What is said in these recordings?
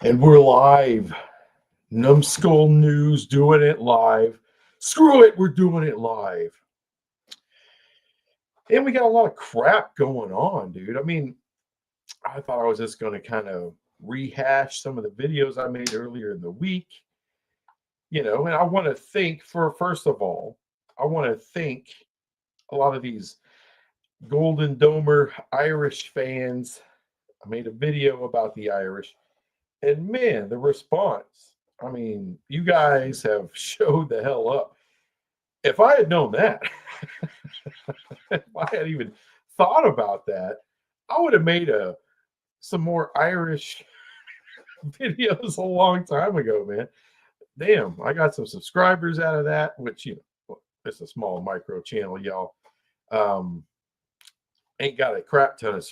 And we're live. Numbskull News doing it live. Screw it, we're doing it live. And we got a lot of crap going on, dude. I mean, I thought I was just going to kind of rehash some of the videos I made earlier in the week. And I want to first of all, I want to thank a lot of these Golden Domer Irish fans. I made a video about the Irish. And man, the response, I mean, you guys have showed the hell up. If I had known that, if I had even thought about that, I would have made some more Irish videos a long time ago, man. Damn, I got some subscribers out of that, which, it's a small micro channel, y'all. Ain't got a crap ton of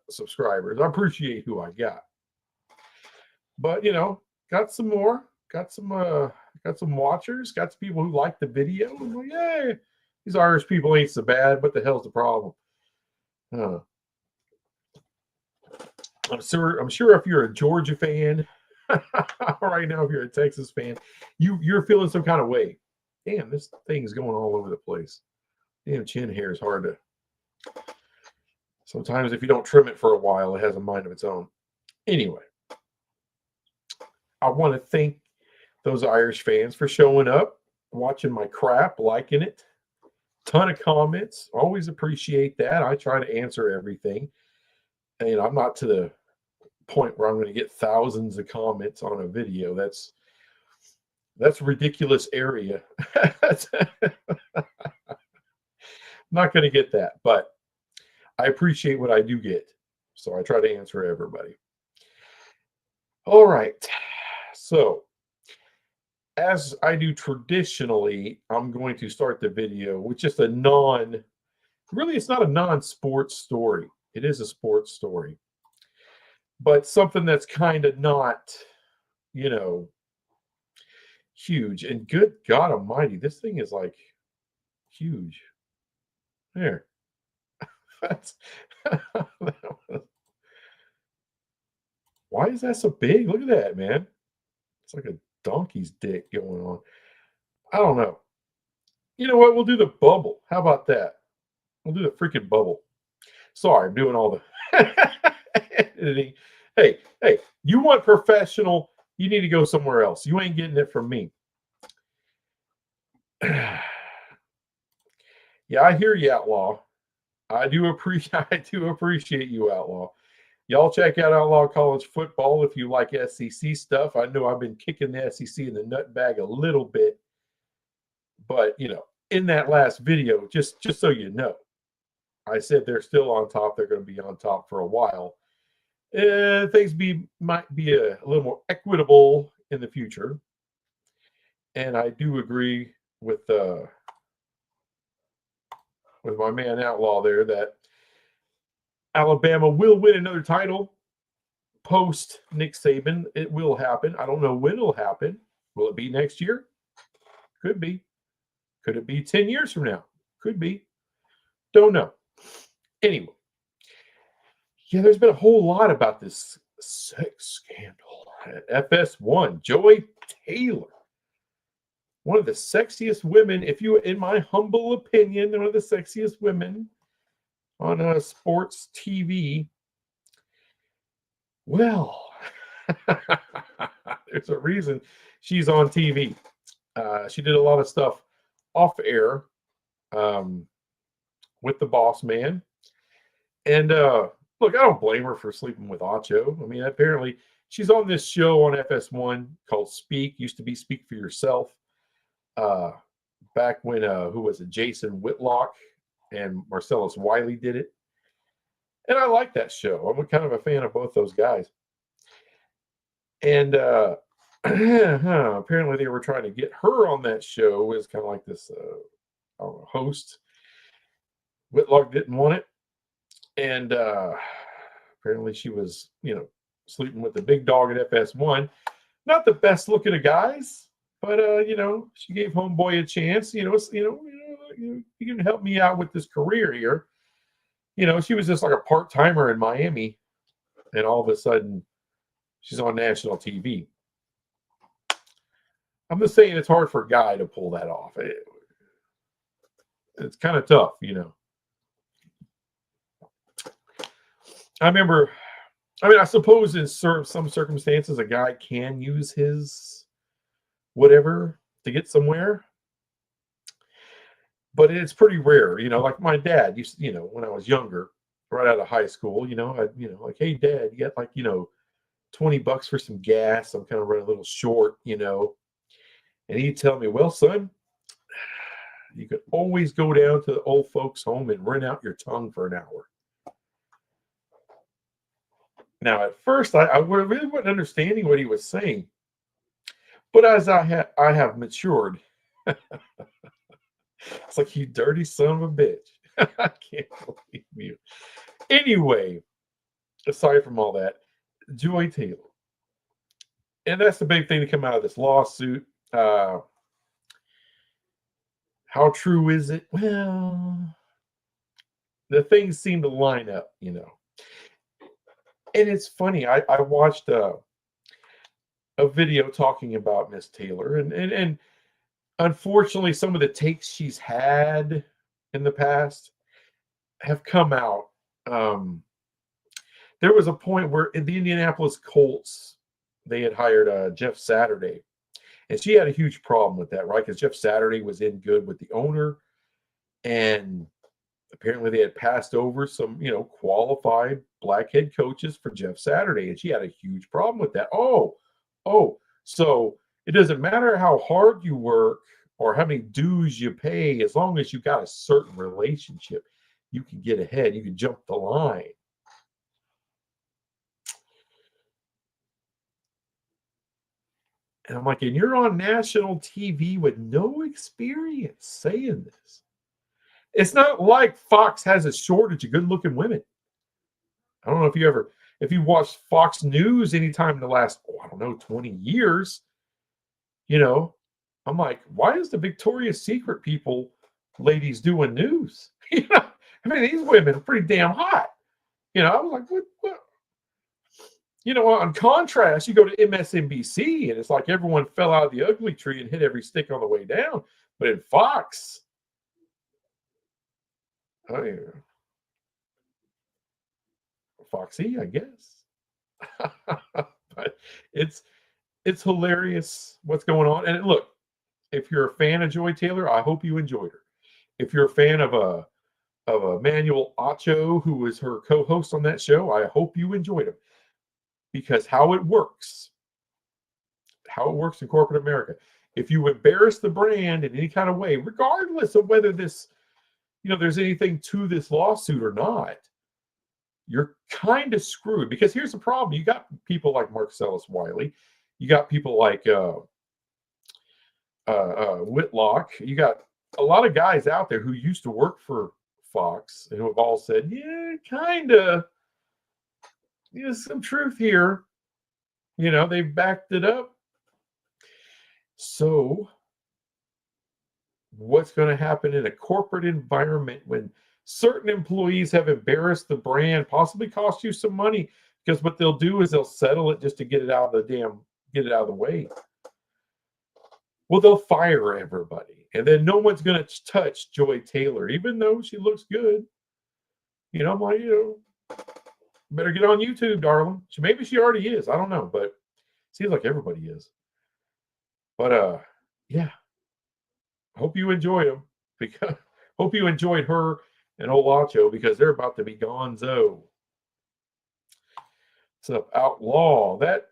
subscribers. I appreciate who I got. But got some more, got some watchers, got some people who like the video. I'm like, yeah, these Irish people ain't so bad. What the hell's the problem? I'm sure if you're a Georgia fan, right now, if you're a Texas fan, you're feeling some kind of way. Damn, this thing's going all over the place. Damn, chin hair is hard to. Sometimes if you don't trim it for a while, it has a mind of its own. Anyway. I want to thank those Irish fans for showing up, watching my crap, liking it. Ton of comments. Always appreciate that. I try to answer everything. And I'm not to the point where I'm going to get thousands of comments on a video. That's a ridiculous area. Not going to get that, but I appreciate what I do get. So I try to answer everybody. All right. So, as I do traditionally, I'm going to start the video with just really it's not a non-sports story. It is a sports story. But something that's kind of not, huge. And good God almighty, this thing is like huge. There. Why is that so big? Look at that, man. It's like a donkey's dick going on. I don't know. You know what? We'll do the bubble. How about that? We'll do the freaking bubble. Sorry, I'm doing all the editing. Hey, you want professional, you need to go somewhere else. You ain't getting it from me. Yeah, I hear you, Outlaw. I do appreciate you, Outlaw. Y'all check out Outlaw College Football if you like SEC stuff. I know I've been kicking the SEC in the nut bag a little bit. But, in that last video, just so you know, I said they're still on top. They're going to be on top for a while. Things might be a little more equitable in the future. And I do agree with my man Outlaw there that Alabama will win another title post Nick Saban. It will happen. I don't know when it'll happen. Will it be next year? Could be. Could it be 10 years from now? Could be. Don't know. Anyway. Yeah, there's been a whole lot about this sex scandal at FS1. Joy Taylor. One of the sexiest women, in my humble opinion, one of the sexiest women on sports TV. Well, there's a reason she's on TV. She did a lot of stuff off air with the boss man. And look, I don't blame her for sleeping with Acho. I mean, apparently she's on this show on FS1 called Speak. Used to be Speak for Yourself. Back when, who was it? Jason Whitlock and Marcellus Wiley did it. And I like that show. I'm kind of a fan of both those guys. And apparently they were trying to get her on that show as kind of like this host. Whitlock didn't want it. And apparently she was, sleeping with the big dog at FS1. Not the best looking of guys, but she gave homeboy a chance. You can help me out with this career here. She was just like a part-timer in Miami, and all of a sudden She's on national TV. I'm just saying it's hard for a guy to pull that off. It's kind of tough, you know. I remember, I mean, I suppose in some circumstances, a guy can use his whatever to get somewhere, but it's pretty rare. You know, like my dad used, you know, when I was younger, right out of high school, you know, like, hey, Dad, you got like, you know, $20 for some gas. I'm kind of running a little short, you know. And he'd tell me, well, son, you could always go down to the old folks' home and rent out your tongue for an hour. Now, at first, I really wasn't understanding what he was saying. But as I have matured, it's like, you dirty son of a bitch. I can't believe you. Anyway, aside from all that, Joy Taylor. And that's the big thing to come out of this lawsuit. How true is it? Well, the things seem to line up, you know. And it's funny. I watched a video talking about Miss Taylor, and unfortunately, some of the takes she's had in the past have come out. There was a point where in the Indianapolis Colts, they had hired Jeff Saturday, and she had a huge problem with that, right? Because Jeff Saturday was in good with the owner, and apparently they had passed over some, you know, qualified black head coaches for Jeff Saturday, and she had a huge problem with that. So it doesn't matter how hard you work or how many dues you pay, as long as you got a certain relationship, you can get ahead, you can jump the line. And I'm like, and you're on national TV with no experience saying this. It's not like Fox has a shortage of good-looking women. I don't know if you watched Fox News anytime in the last, I don't know, 20 years, you know, I'm like, why is the Victoria's Secret people, ladies, doing news? You know, I mean, these women are pretty damn hot. You know, I was like, what? You know, on contrast, you go to MSNBC, and it's like everyone fell out of the ugly tree and hit every stick on the way down. But in Fox, oh yeah, Foxy, I guess. But it's hilarious what's going on. And look, if you're a fan of Joy Taylor, I hope you enjoyed her. If you're a fan of Manuel Acho, who was her co-host on that show, I hope you enjoyed him. Because how it works in corporate America, if you embarrass the brand in any kind of way, regardless of whether this, you know, there's anything to this lawsuit or not, you're kind of screwed. Because here's the problem: you got people like Marcellus Wiley, you got people like Whitlock, you got a lot of guys out there who used to work for Fox and who have all said, yeah, kind of, there's some truth here. You know, they've backed it up. So what's going to happen in a corporate environment when certain employees have embarrassed the brand, possibly cost you some money? Because what they'll do is they'll settle it just to get it out of the way. Well, they'll fire everybody, and then no one's going to touch Joy Taylor, even though she looks good. You know, I'm like, you know, better get on YouTube, darling. Maybe she already is. I don't know, but it seems like everybody is. But yeah, hope you enjoyed them, because hope you enjoyed her and Olacho, because they're about to be gonzo. So Outlaw, that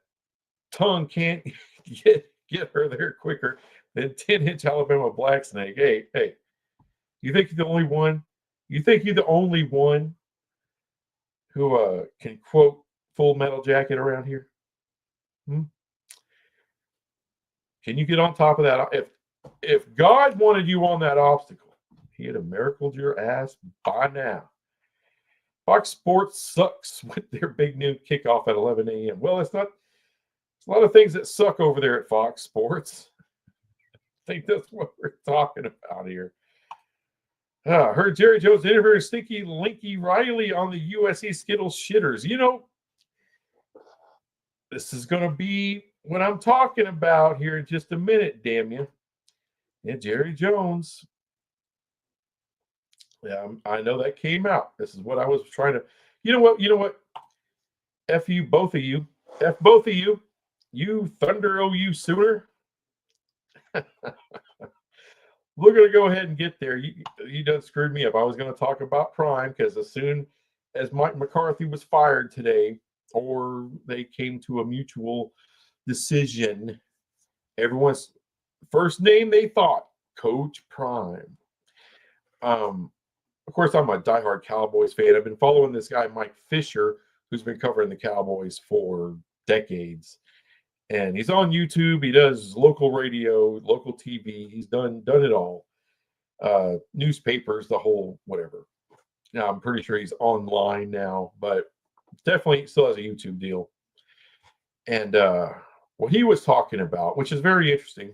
tongue can't get her there quicker than 10-inch Alabama black snake. Hey, you think you're the only one? You think you're the only one who can quote Full Metal Jacket around here? Can you get on top of that? If God wanted you on that obstacle, he'd have miracled your ass by now. Fox Sports sucks with their big noon kickoff at 11 a.m. Well, it's not. There's a lot of things that suck over there at Fox Sports. I think that's what we're talking about here. Heard Jerry Jones interviewing Stinky Linky Riley on the USC Skittles shitters. You know, This is going to be what I'm talking about here in just a minute, damn you. Yeah, Jerry Jones. Yeah, I know that came out. This is what I was trying to. You know what? You know what? F you, both of you. F both of you. You Thunder OU Sooner. We're going to go ahead and get there. You done screwed me up. I was going to talk about Prime because as soon as Mike McCarthy was fired today, or they came to a mutual decision, everyone's first name they thought, Coach Prime. Of course, I'm a diehard Cowboys fan. I've been following this guy, Mike Fisher, who's been covering the Cowboys for decades. And he's on YouTube. He does local radio, local TV. He's done it all. Newspapers, the whole whatever. Now I'm pretty sure he's online now, but definitely still has a YouTube deal. And what he was talking about, which is very interesting,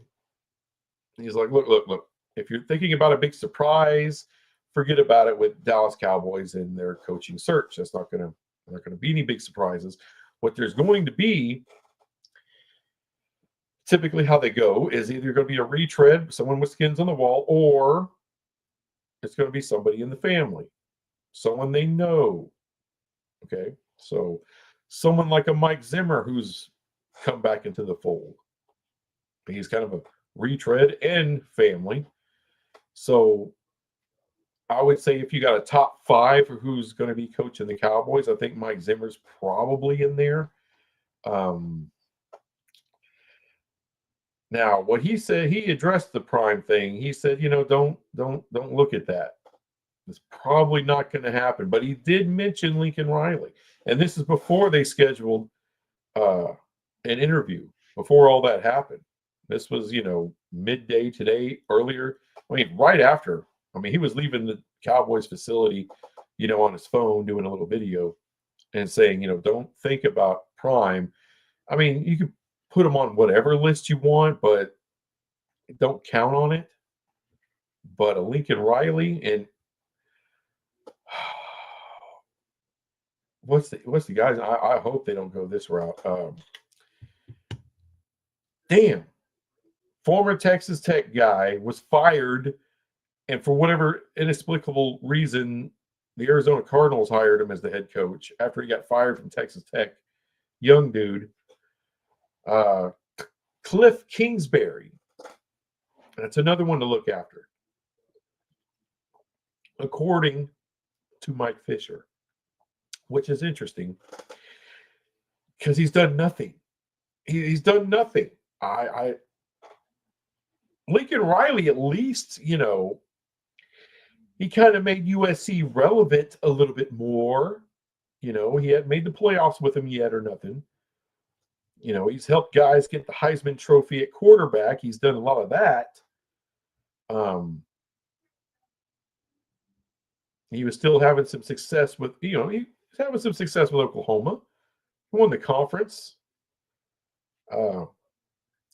he's like, look. If you're thinking about a big surprise, forget about it with Dallas Cowboys and their coaching search. That's not gonna be any big surprises. What there's going to be, typically how they go, is either going to be a retread, someone with skins on the wall, or it's going to be somebody in the family, someone they know. Okay, so someone like a Mike Zimmer who's come back into the fold. He's kind of a retread and family. So I would say if you got a top 5 for who's going to be coaching the Cowboys, I think Mike Zimmer's probably in there. Now, what he said, he addressed the Prime thing. He said, don't look at that. It's probably not going to happen. But he did mention Lincoln Riley, and this is before they scheduled an interview. Before all that happened, this was midday today, earlier. I mean, right after. I mean, he was leaving the Cowboys facility, on his phone doing a little video and saying, don't think about Prime. I mean, you could put him on whatever list you want, but don't count on it. But a Lincoln Riley and what's the guys? I hope they don't go this route. Damn, former Texas Tech guy was fired, and for whatever inexplicable reason, the Arizona Cardinals hired him as the head coach after he got fired from Texas Tech. Young dude, Cliff Kingsbury. That's another one to look after, according to Mike Fisher, which is interesting because he's done nothing. He's done nothing. Lincoln Riley, at least, he kind of made USC relevant a little bit more. He hadn't made the playoffs with him yet or nothing. He's helped guys get the Heisman Trophy at quarterback. He's done a lot of that. He was still having some success with, he was having some success with Oklahoma. He won the conference.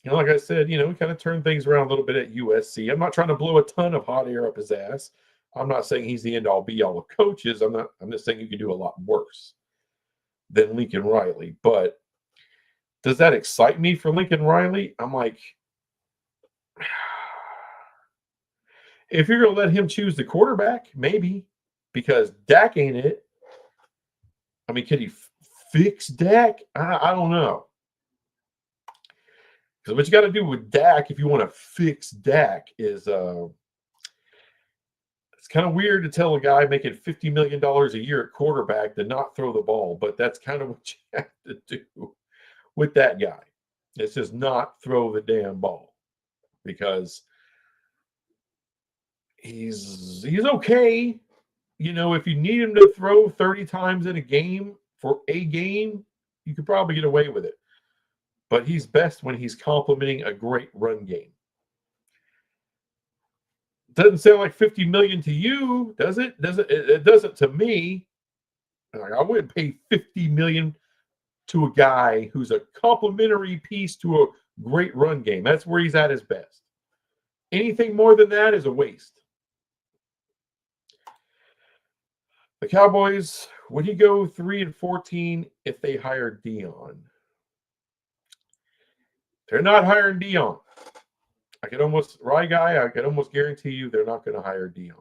Like I said, he kind of turned things around a little bit at USC. I'm not trying to blow a ton of hot air up his ass. I'm not saying he's the end all be all of coaches. I'm just saying you can do a lot worse than Lincoln Riley. But does that excite me for Lincoln Riley? I'm like, if you're going to let him choose the quarterback, maybe, because Dak ain't it. I mean, can he fix Dak? I don't know. Because what you got to do with Dak, if you want to fix Dak, is it's kind of weird to tell a guy making $50 million a year at quarterback to not throw the ball, but that's kind of what you have to do with that guy. It's just not throw the damn ball, because he's okay. If you need him to throw 30 times in a game for a game, you could probably get away with it. But he's best when he's complementing a great run game. Doesn't sound like 50 million to you, does it? It doesn't to me. I wouldn't pay 50 million to a guy who's a complementary piece to a great run game. That's where he's at his best. Anything more than that is a waste. The Cowboys, would he go 3-14 if they hired Dion? They're not hiring Dion. I could almost guarantee you they're not going to hire Dion.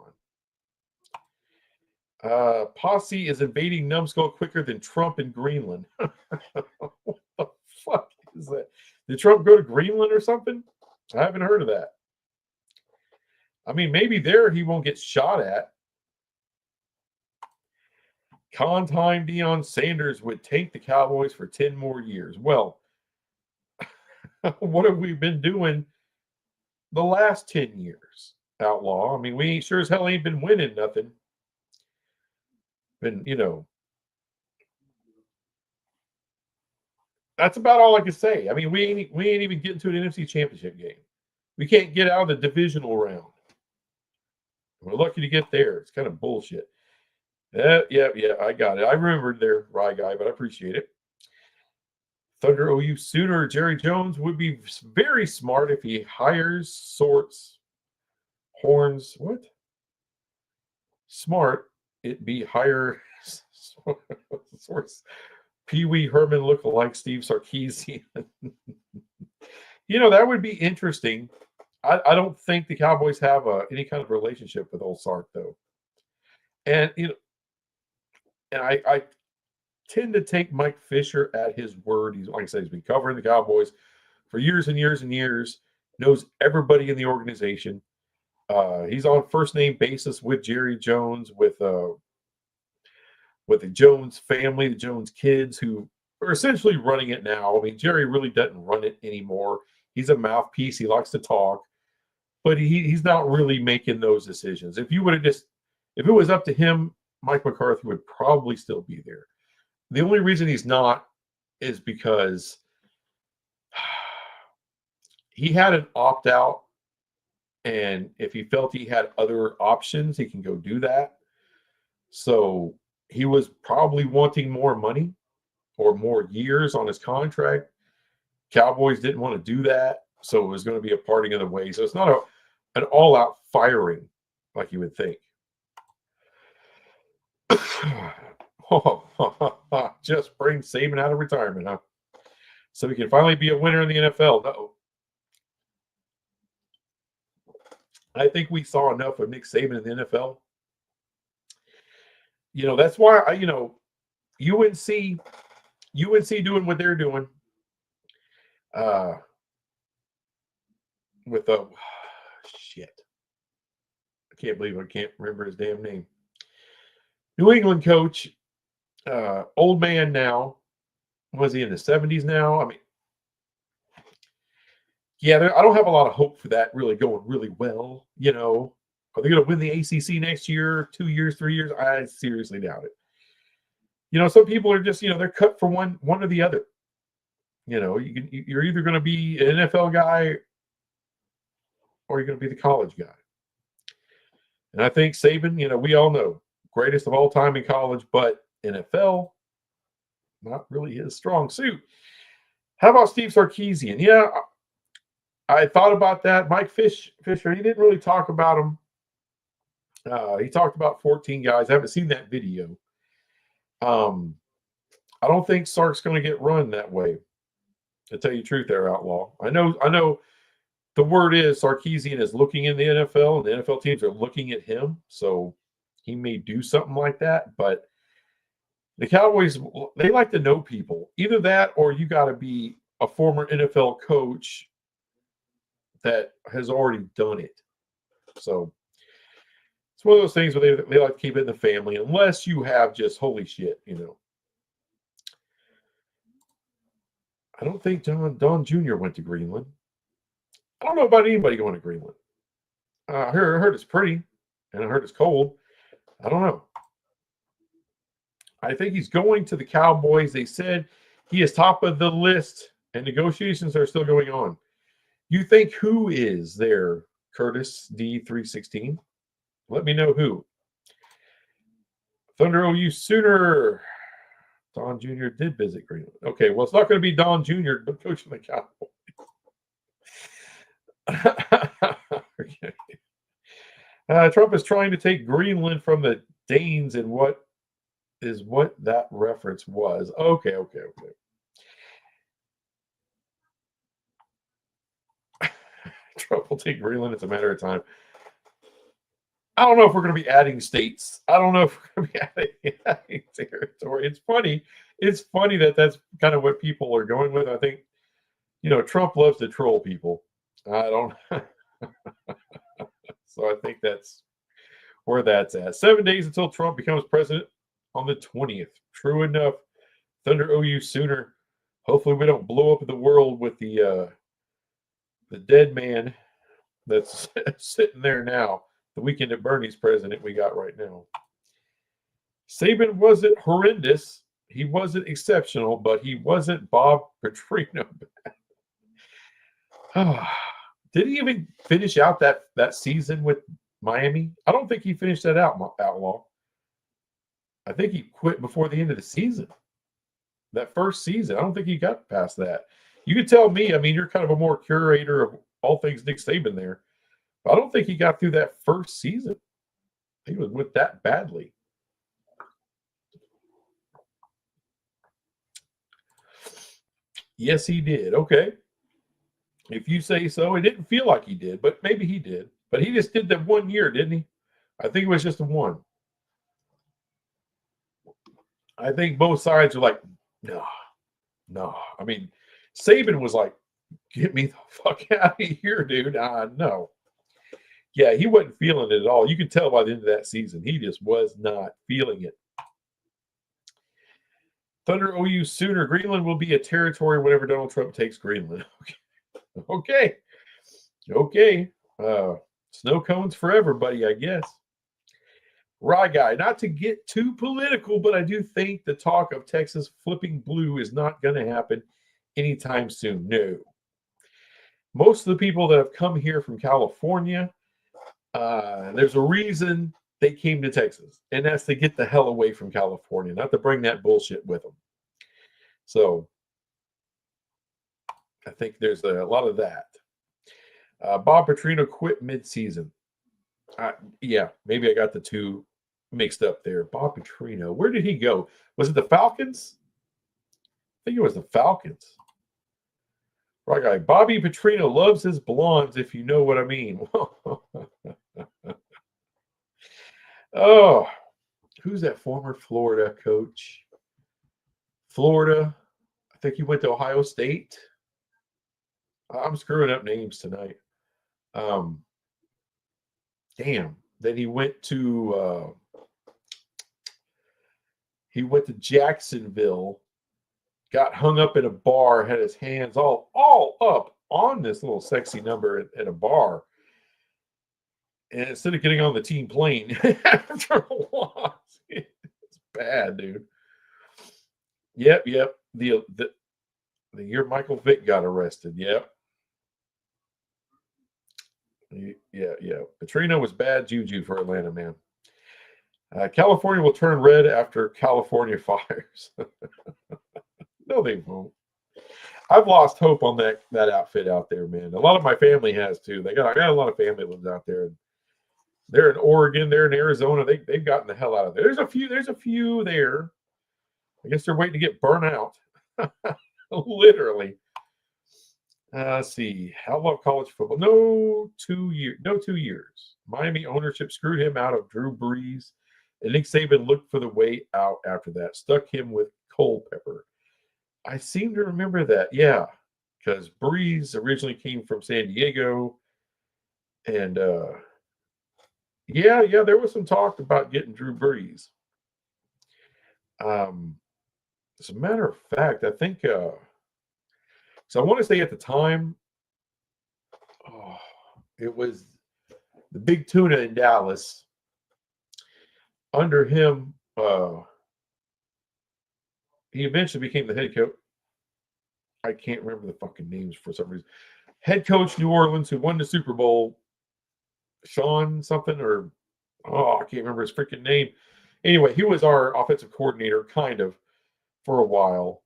Posse is invading Numbskull quicker than Trump in Greenland. What the fuck is that? Did Trump go to Greenland or something? I haven't heard of that. I mean, maybe there he won't get shot at. Con time Deion Sanders would take the Cowboys for 10 more years. Well, what have we been doing the last 10 years, Outlaw? I mean, we sure as hell ain't been winning nothing. Been, that's about all I can say. I mean, we ain't even getting to an NFC Championship game. We can't get out of the divisional round. We're lucky to get there. It's kind of bullshit. Yeah, I got it. I remembered there, Rye Guy, but I appreciate it. Thunder OU Sooner Jerry Jones would be very smart if he hires Horns. Smart. It'd be hire sorts. Pee Wee Herman look-alike Steve Sarkisian. That would be interesting. I don't think the Cowboys have any kind of relationship with old Sark, though. And, I tend to take Mike Fisher at his word. He's, like I said, he's been covering the Cowboys for years and years and years, knows everybody in the organization. He's on first name basis with Jerry Jones, with the Jones family, the Jones kids, who are essentially running it now. I mean, Jerry really doesn't run it anymore. He's a mouthpiece. He likes to talk, but he's not really making those decisions. If it was up to him, Mike McCarthy would probably still be there. The only reason he's not is because he had an opt-out, and if he felt he had other options, he can go do that. So he was probably wanting more money or more years on his contract. Cowboys didn't want to do that, so it was going to be a parting of the ways. So it's not an all-out firing like you would think. Just bring Saban out of retirement, huh? So he can finally be a winner in the NFL. No. I think we saw enough of Nick Saban in the NFL. That's why UNC doing what they're doing. With shit. I can't believe I can't remember his damn name. New England coach, old man now. Was he in the 70s now? I mean, yeah, I don't have a lot of hope for that really going really well. Are they going to win the ACC next year, 2 years, 3 years? I seriously doubt it. Some people are just, they're cut for one or the other. You're either going to be an NFL guy or you're going to be the college guy. And I think Saban, we all know, greatest of all time in college, but NFL, not really his strong suit. How about Steve Sarkisian? Yeah, I thought about that. Mike Fisher, he didn't really talk about him. He talked about 14 guys. I haven't seen that video. I don't think Sark's going to get run that way. To tell you the truth there, Outlaw. I know the word is Sarkisian is looking in the NFL, and the NFL teams are looking at him. So he may do something like that. But the Cowboys, they like to know people. Either that or you got to be a former NFL coach that has already done it. So it's one of those things where they like to keep it in the family, unless you have just holy shit, I don't think Don Jr. went to Greenland. I don't know about anybody going to Greenland. I heard it's pretty, and I heard it's cold. I don't know. I think he's going to the Cowboys. They said he is top of the list, and negotiations are still going on. You think who is there, Curtis D316? Let me know who. Thunder OU Sooner. Don Jr. did visit Greenland. Okay, well, it's not going to be Don Jr., but coaching the Cowboys. Okay. Trump is trying to take Greenland from the Danes, and what that reference was. Okay. Trump will take Greenland. It's a matter of time. I don't know if we're going to be adding states. I don't know if we're going to be adding territory. It's funny. It's funny that that's kind of what people are going with. I think, Trump loves to troll people. I don't. So I think that's where that's at. 7 days until Trump becomes president on the 20th. True enough. Thunder OU sooner. Hopefully we don't blow up the world with the dead man that's sitting there now. The weekend at Bernie's president we got right now. Saban wasn't horrendous. He wasn't exceptional, but he wasn't Bob Petrino. Did he even finish out that season with Miami? I don't think he finished that out, Outlaw. I think he quit before the end of the season. That first season, I don't think he got past that. You could tell me, I mean, you're kind of a more curator of all things Nick Saban there. But I don't think he got through that first season. He was with that badly. Yes, he did. Okay. If you say so, it didn't feel like he did, but maybe he did. But he just did that 1 year, didn't he? I think it was just a one. I think both sides are like, no. I mean, Saban was like, get me the fuck out of here, dude. No. Yeah, he wasn't feeling it at all. You could tell by the end of that season, he just was not feeling it. Thunder OU sooner. Greenland will be a territory whenever Donald Trump takes Greenland. Okay. Snow cones forever, buddy, I guess. Rye guy, not to get too political, but I do think the talk of Texas flipping blue is not going to happen anytime soon. No. Most of the people that have come here from California, there's a reason they came to Texas, and that's to get the hell away from California, not to bring that bullshit with them. So I think there's a lot of that. Bob Petrino quit mid-season. Yeah, maybe I got the two mixed up there. Bob Petrino, where did he go? Was it the Falcons? I think it was the Falcons. Right guy. Bobby Petrino loves his blondes, if you know what I mean. Oh, who's that former Florida coach? Florida. I think he went to Ohio State. I'm screwing up names tonight. Damn. Then he went to Jacksonville, got hung up in a bar, had his hands all up on this little sexy number at a bar. And instead of getting on the team plane after a loss, it's bad, dude. Yep. The year Michael Vick got arrested. Yep. Yeah. Petrino was bad juju for Atlanta, man. California will turn red after California fires. No, they won't. I've lost hope on that outfit out there, man. A lot of my family has too. I got a lot of family lives out there. They're in Oregon. They're in Arizona. They've gotten the hell out of there. There's a few there. I guess they're waiting to get burnt out. Literally. Let's see. How about college football? No 2 years. Miami ownership screwed him out of Drew Brees. And Nick Saban looked for the way out after that. Stuck him with Culpepper. I seem to remember that. Yeah. Because Brees originally came from San Diego. And yeah, there was some talk about getting Drew Brees. As a matter of fact, I think so I want to say at the time, it was the Big Tuna in Dallas. Under him, he eventually became the head coach. I can't remember the fucking names for some reason. Head coach New Orleans, who won the Super Bowl, Sean something, or I can't remember his freaking name. Anyway, he was our offensive coordinator, kind of, for a while.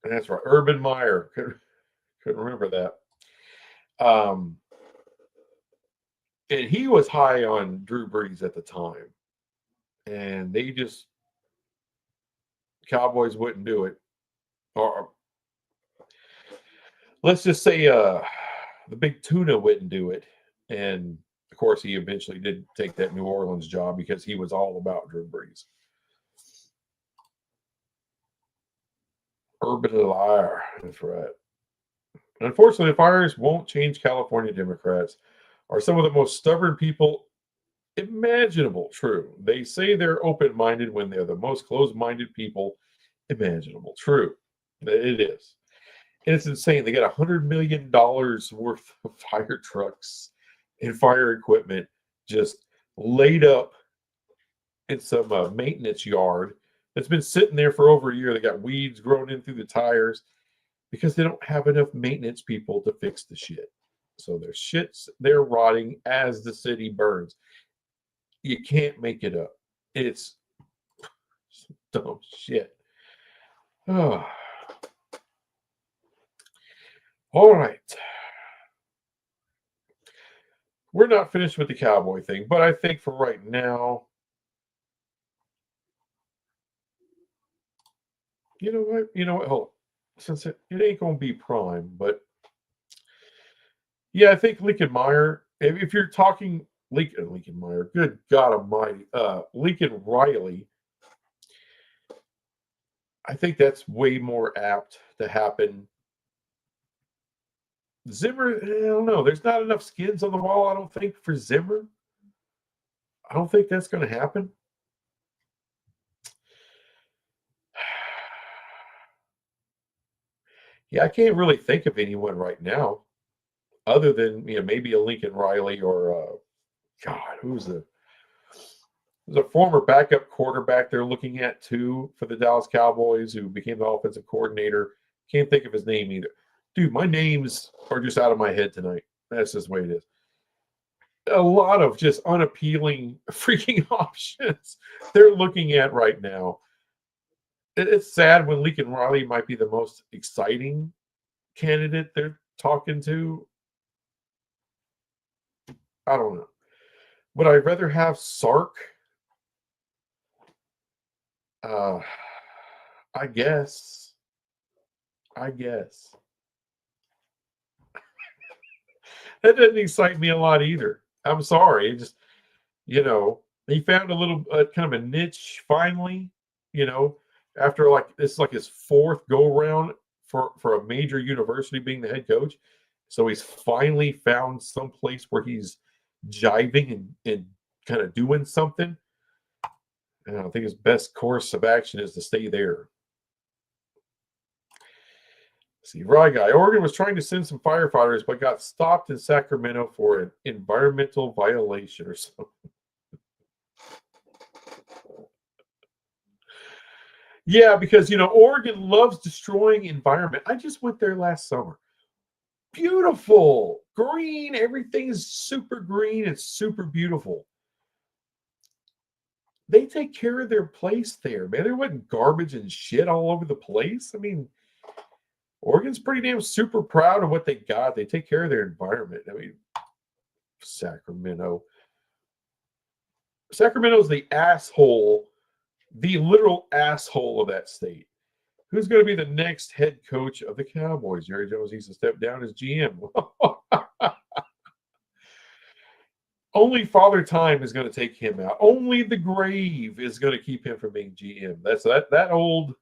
And that's right, Urban Meyer. Couldn't remember that. And he was high on Drew Brees at the time. And they just, Cowboys wouldn't do it. Or let's just say the big tuna wouldn't do it. And of course, he eventually did take that New Orleans job because he was all about Drew Brees. Urban liar. That's right. Unfortunately, the fires won't change California Democrats are some of the most stubborn people imaginable. True. They say they're open minded when they're the most closed minded people imaginable. True. It is. And it's insane. They got $100 million worth of fire trucks and fire equipment just laid up in some maintenance yard that's been sitting there for over a year. They got weeds growing in through the tires because they don't have enough maintenance people to fix the shit. So their shit's they're rotting as the city burns. You can't make it up. It's dumb shit. Oh. All right. We're not finished with the cowboy thing, but I think for right now, you know what? You know what? Hold on. Since it ain't gonna be prime, but yeah, I think Lincoln Meyer. If you're talking Lincoln Meyer, good God Almighty, Lincoln Riley, I think that's way more apt to happen. Zimmer, I don't know. There's not enough skins on the wall, I don't think, for Zimmer. I don't think that's going to happen. Yeah, I can't really think of anyone right now, other than maybe a Lincoln Riley or God, there's a former backup quarterback they're looking at too for the Dallas Cowboys who became the offensive coordinator. Can't think of his name either. Dude, my names are just out of my head tonight. That's just the way it is. A lot of just unappealing freaking options they're looking at right now. It's sad when Lincoln Riley might be the most exciting candidate they're talking to. I don't know. Would I rather have Sark? Uh, I guess. I guess. That doesn't excite me a lot either. I'm sorry. It just, he found a little kind of a niche finally, you know, after like this is like his fourth go around for a major university being the head coach. So he's finally found some place where he's jiving and kind of doing something. And I think his best course of action is to stay there. See, Rye Guy. Oregon was trying to send some firefighters, but got stopped in Sacramento for an environmental violation or something. Yeah, because Oregon loves destroying environment. I just went there last summer. Beautiful, green. Everything is super green. It's super beautiful. They take care of their place there, man. There wasn't garbage and shit all over the place. I mean, Oregon's pretty damn super proud of what they got. They take care of their environment. I mean, Sacramento. Sacramento's the asshole, the literal asshole of that state. Who's going to be the next head coach of the Cowboys? Jerry Jones needs to step down as GM. Only Father Time is going to take him out. Only the grave is going to keep him from being GM. That's that old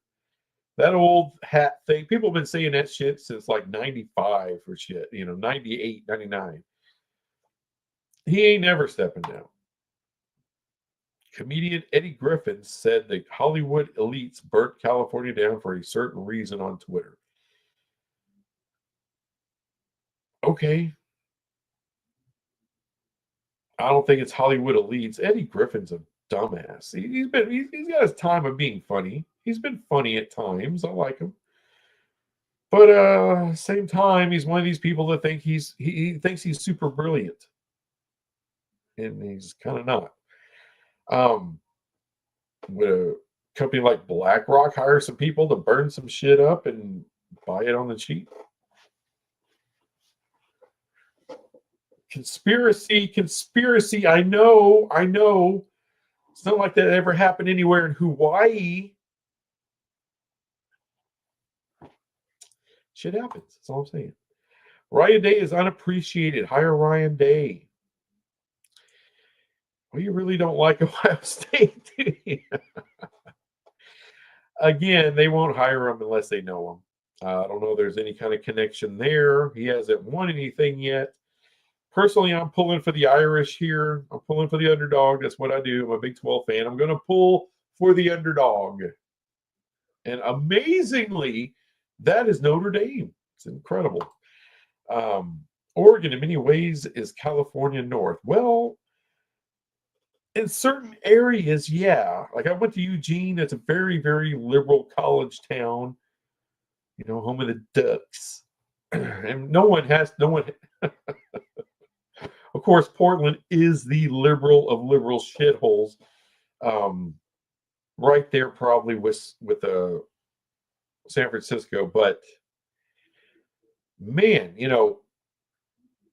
hat thing. People have been saying that shit since like 95 or shit, 98, 99. He ain't never stepping down. Comedian Eddie Griffin said the Hollywood elites burnt California down for a certain reason on Twitter. Okay. I don't think it's Hollywood elites. Eddie Griffin's a dumbass. He's got his time of being funny. He's been funny at times. I like him. But same time, he's one of these people that think he thinks he's super brilliant. And he's kind of not. Would a company like BlackRock hire some people to burn some shit up and buy it on the cheap? Conspiracy. I know. It's not like that ever happened anywhere in Hawaii. Shit happens. That's all I'm saying. Ryan Day is unappreciated. Hire Ryan Day. Well, you really don't like Ohio State, do you? Again, they won't hire him unless they know him. I don't know if there's any kind of connection there. He hasn't won anything yet. Personally, I'm pulling for the Irish here. I'm pulling for the underdog. That's what I do. I'm a Big 12 fan. I'm going to pull for the underdog. And amazingly, that is Notre Dame. It's incredible. Oregon, in many ways, is California North. Well, in certain areas, yeah. Like I went to Eugene. It's a very, very liberal college town. Home of the Ducks. And no one. Of course, Portland is the liberal of liberal shitholes. Right there, probably with San Francisco. But man,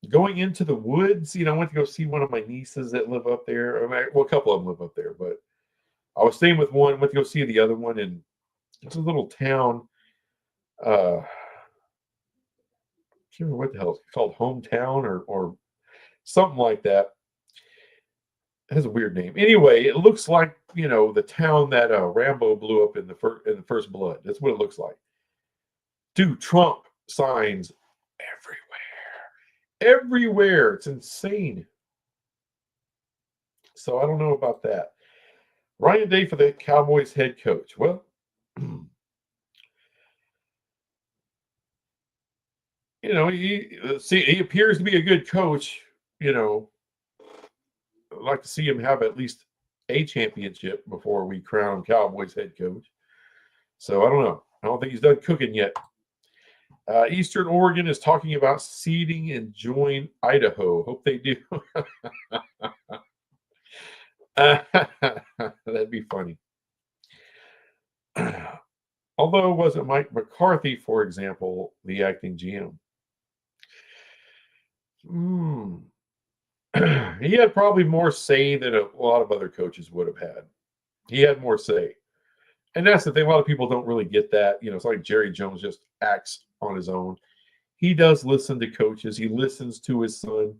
going into the woods, I went to go see one of my nieces that live up there. A couple of them live up there, but I was staying with one, went to go see the other one, and it's a little town. I can't remember what the hell it's called, Hometown or something like that. It has a weird name. Anyway, it looks like the town that Rambo blew up in the First Blood. That's what it looks like. Dude, Trump signs everywhere. It's insane. So I don't know about that. Ryan Day for the Cowboys head coach. Well, he appears to be a good coach. I'd like to see him have at least a championship before we crown Cowboys head coach. So I don't know. I don't think he's done cooking yet. Eastern Oregon is talking about seeding and join Idaho. Hope they do. That'd be funny. Although it wasn't Mike McCarthy, for example, the acting GM. He had probably more say than a lot of other coaches would have had. He had more say. And that's the thing. A lot of people don't really get that. It's like Jerry Jones just acts on his own. He does listen to coaches. He listens to his son.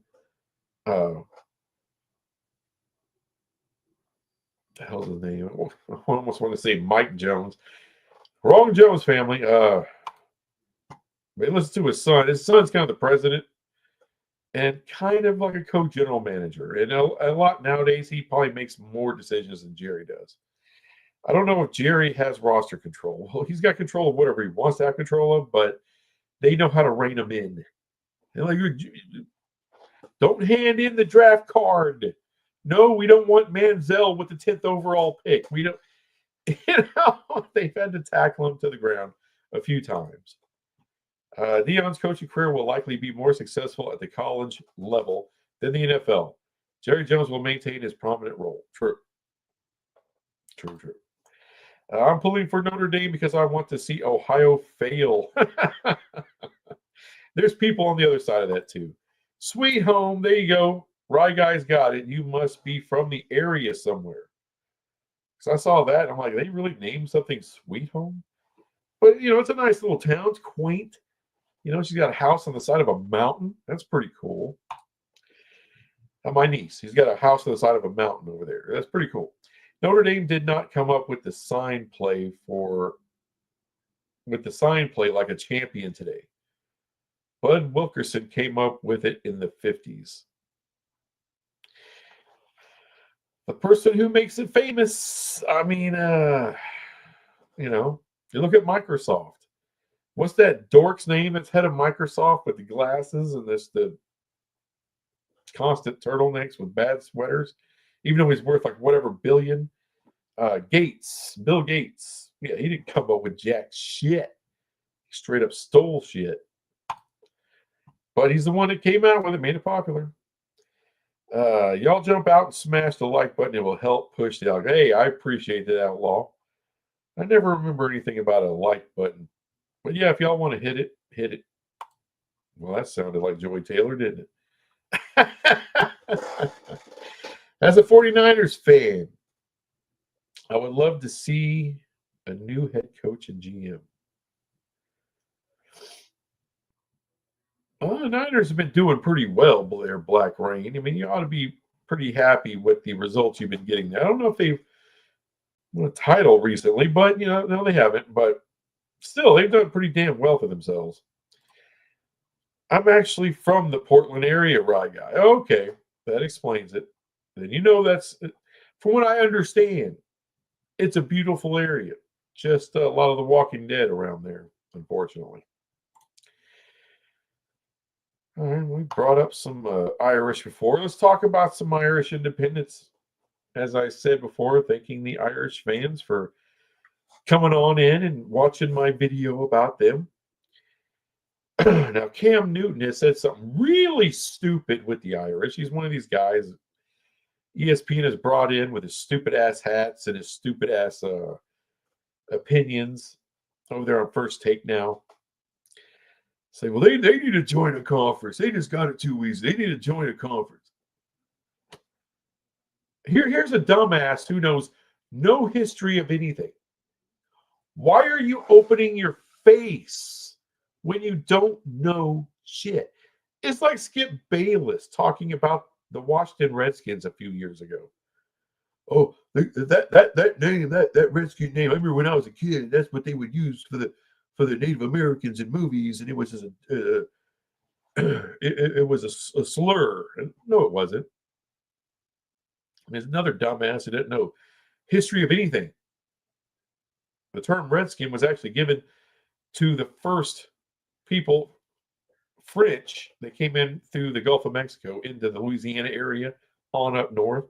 The hell's his name? I almost want to say Mike Jones. Wrong Jones family. But he listens to his son. His son's kind of the president and kind of like a co-general manager. And a lot nowadays, he probably makes more decisions than Jerry does. I don't know if Jerry has roster control. Well, he's got control of whatever he wants to have control of, but they know how to rein him in. They're like, don't hand in the draft card. No, we don't want Manziel with the 10th overall pick. We don't. They've had to tackle him to the ground a few times. Deion's coaching career will likely be more successful at the college level than the NFL. Jerry Jones will maintain his prominent role. True. I'm pulling for Notre Dame because I want to see Ohio fail. There's people on the other side of that too. Sweet home. There you go. Rye Guy's got it. You must be from the area somewhere. Because I saw that. I'm like, they really named something Sweet Home? But, it's a nice little town. It's quaint. She's got a house on the side of a mountain. That's pretty cool. My niece, he's got a house on the side of a mountain over there. That's pretty cool. Notre Dame did not come up with the sign play like a champion today. Bud Wilkerson came up with it in the 50s. The person who makes it famous, you look at Microsoft. What's that dork's name that's head of Microsoft with the glasses and the constant turtlenecks with bad sweaters, even though he's worth like whatever billion? Bill Gates. Yeah, he didn't come up with jack shit. He straight up stole shit. But he's the one that came out with it, made it popular. Y'all jump out and smash the like button. It will help push the algorithm. Hey, I appreciate that, Outlaw. I never remember anything about a like button. But yeah, if y'all want to hit it, hit it. Well, that sounded like Joey Taylor, didn't it? As a 49ers fan, I would love to see a new head coach and GM. the Niners have been doing pretty well there, Black Rain. I mean, you ought to be pretty happy with the results you've been getting there. I don't know if they've won a title recently, but no, they haven't. But still, they've done pretty damn well for themselves. I'm actually from the Portland area, Rye Guy. Okay, that explains it. Then that's, from what I understand, it's a beautiful area. Just a lot of the Walking Dead around there, unfortunately. All right, we brought up some Irish before. Let's talk about some Irish independence. As I said before, thanking the Irish fans for coming on in and watching my video about them. Now, Cam Newton has said something really stupid with the Irish. He's one of these guys ESPN has brought in with his stupid ass hats and his stupid ass opinions over there on First Take now. Say, well, they need to join a conference. They just got it too easy. They need to join a conference. Here's a dumbass who knows no history of anything. Why are you opening your face when you don't know shit? It's like Skip Bayless talking about the Washington Redskins a few years ago. Oh, that name, that Redskin name. I remember when I was a kid, that's what they would use for the Native Americans in movies, and it was just it was a slur. No, it wasn't. There's another dumbass who didn't know history of anything. The term Redskin was actually given to the first people, French, that came in through the Gulf of Mexico into the Louisiana area on up north.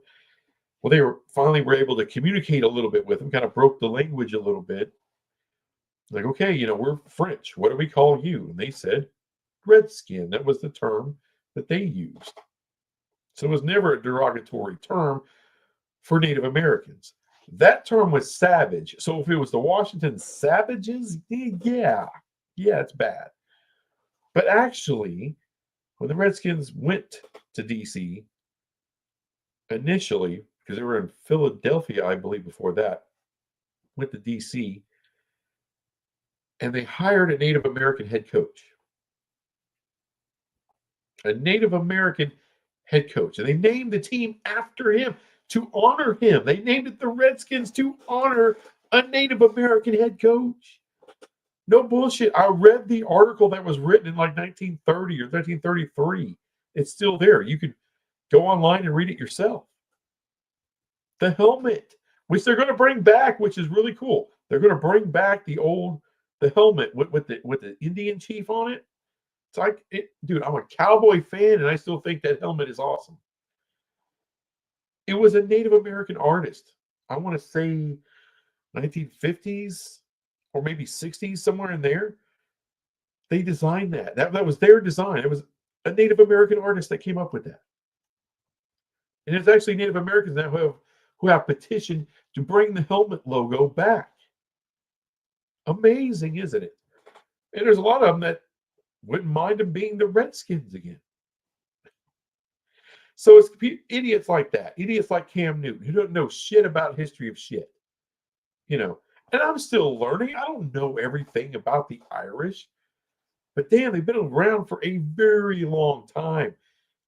Well, they were able to communicate a little bit with them, kind of broke the language a little bit. Like, okay, we're French. What do we call you? And they said Redskin. That was the term that they used. So it was never a derogatory term for Native Americans. That term was savage. So if it was the Washington Savages, yeah, it's bad. But actually, when the Redskins went to D.C. initially, because they were in Philadelphia, I believe, before that, went to D.C., and they hired a Native American head coach. A Native American head coach. And they named the team after him to honor him. They named it the Redskins to honor a Native American head coach. No bullshit. I read the article that was written in like 1930 or 1933. It's still there. You could go online and read it yourself. The helmet, which they're going to bring back, which is really cool. They're going to bring back the helmet with the Indian chief on it. It's like, dude, I'm a Cowboy fan, and I still think that helmet is awesome. It was a Native American artist. I want to say 1950s or maybe 60s, somewhere in there. They designed that. That was their design. It was a Native American artist that came up with that. And it's actually Native Americans now who have petitioned to bring the helmet logo back. Amazing, isn't it? And there's a lot of them that wouldn't mind them being the Redskins again. So it's idiots like that. Idiots like Cam Newton who don't know shit about history of shit. And I'm still learning. I don't know everything about the Irish. But damn, they've been around for a very long time.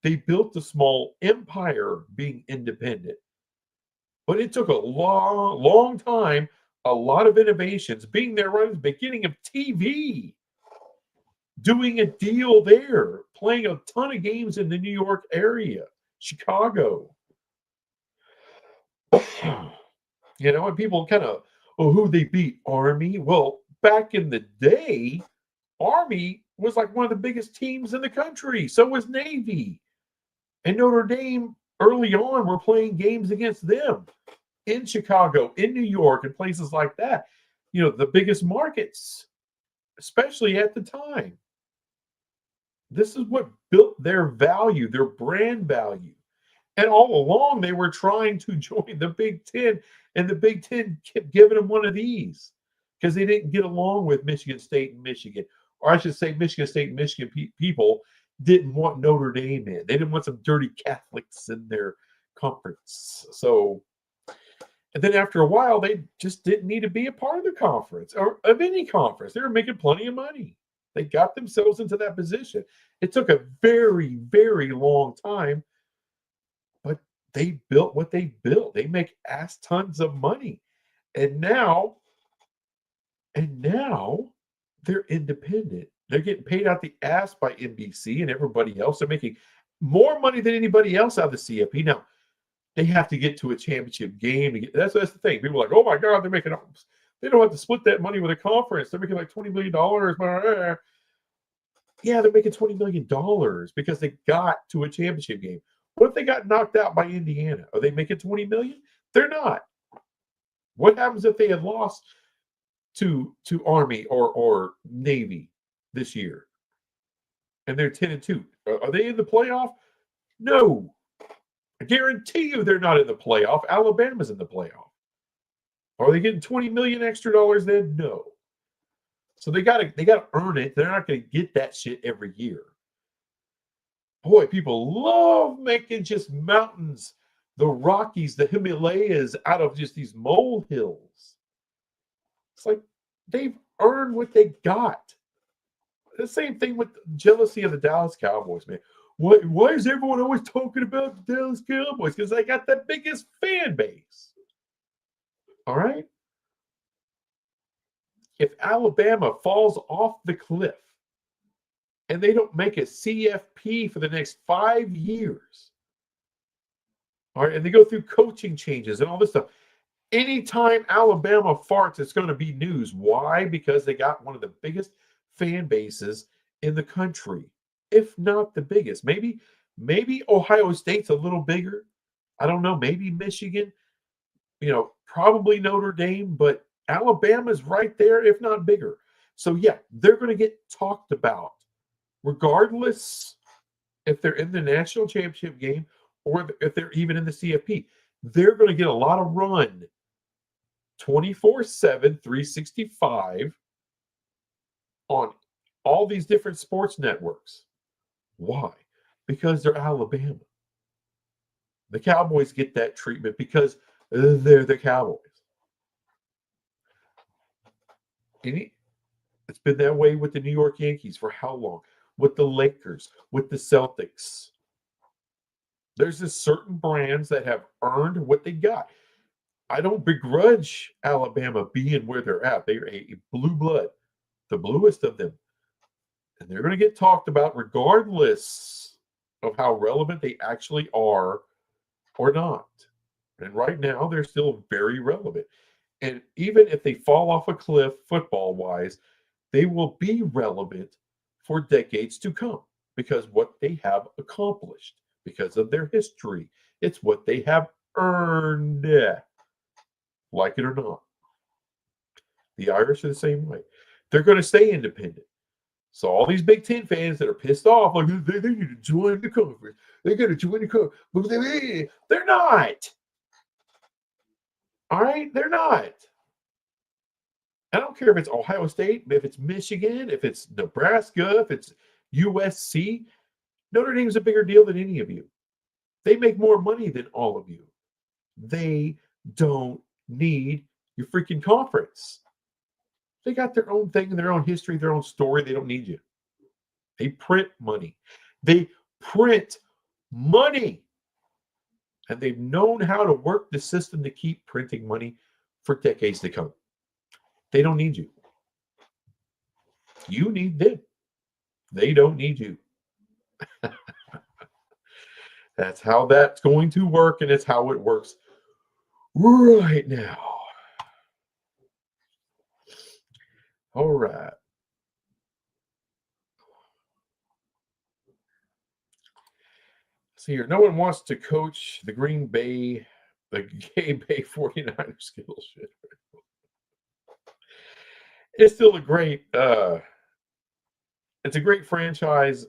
They built a small empire being independent. But it took a long, long time, a lot of innovations, being there right at the beginning of TV, doing a deal there, playing a ton of games in the New York area, Chicago. And people kind of, who they beat? Army? Well, back in the day, Army was like one of the biggest teams in the country. So was Navy. And Notre Dame, early on, were playing games against them in Chicago, in New York, and places like that. The biggest markets, especially at the time. This is what built their value, their brand value. And all along, they were trying to join the Big Ten, and the Big Ten kept giving them one of these because they didn't get along with Michigan State and Michigan. Or I should say Michigan State and Michigan people didn't want Notre Dame in. They didn't want some dirty Catholics in their conference. So, and then after a while, they just didn't need to be a part of the conference or of any conference. They were making plenty of money. They got themselves into that position. It took a very, very long time, but they built what they built. They make ass tons of money. And now, and now, they're independent. They're getting paid out the ass by NBC and everybody else. They're making more money than anybody else out of the CFP. Now, they have to get to a championship game to get that's the thing. People are like, oh my God, they don't have to split that money with a conference. They're making like $20 million. Yeah, they're making $20 million because they got to a championship game. What if they got knocked out by Indiana? Are they making $20 million? They're not. What happens if they had lost to Army or Navy this year and they're 10-2? Are they in the playoff? No. I guarantee you they're not in the playoff. Alabama's in the playoff. Are they getting $20 million extra dollars then? No. So they gotta earn it. They're not gonna get that shit every year. Boy, people love making just mountains, the Rockies, the Himalayas out of just these molehills. It's like they've earned what they got. The same thing with jealousy of the Dallas Cowboys, man. Why is everyone always talking about the Dallas Cowboys? Because they got the biggest fan base. All right? If Alabama falls off the cliff and they don't make a CFP for the next 5 years, all right, and they go through coaching changes and all this stuff, anytime Alabama farts, it's going to be news. Why? Because they got one of the biggest fan bases in the country, if not the biggest. Maybe Ohio State's a little bigger. I don't know. Maybe Michigan, probably Notre Dame, but Alabama's right there, if not bigger. So, yeah, they're going to get talked about regardless if they're in the national championship game or if they're even in the CFP. They're going to get a lot of run 24/7, 365 on all these different sports networks. Why? Because they're Alabama. The Cowboys get that treatment because they're the Cowboys. It's been that way with the New York Yankees for how long? With the Lakers, with the Celtics. There's just certain brands that have earned what they got. I don't begrudge Alabama being where they're at. They're a blue blood, the bluest of them. And they're going to get talked about regardless of how relevant they actually are or not. And right now, they're still very relevant. And even if they fall off a cliff football-wise, they will be relevant for decades to come because what they have accomplished, because of their history. It's what they have earned, like it or not. The Irish are the same way. They're going to stay independent. So all these Big Ten fans that are pissed off, like they need to join the conference. They got to join the conference. They're not. All right? They're not. I don't care if it's Ohio State, if it's Michigan, if it's Nebraska, if it's USC. Notre Dame's a bigger deal than any of you. They make more money than all of you. They don't need your freaking conference. They got their own thing, their own history, their own story. They don't need you. They print money. They print money. And they've known how to work the system to keep printing money for decades to come. They don't need you. You need them. They don't need you. That's how that's going to work, and it's how it works right now. All right. See here. No one wants to coach the Gay Bay 49ers skill shit. It's still a great it's a great franchise.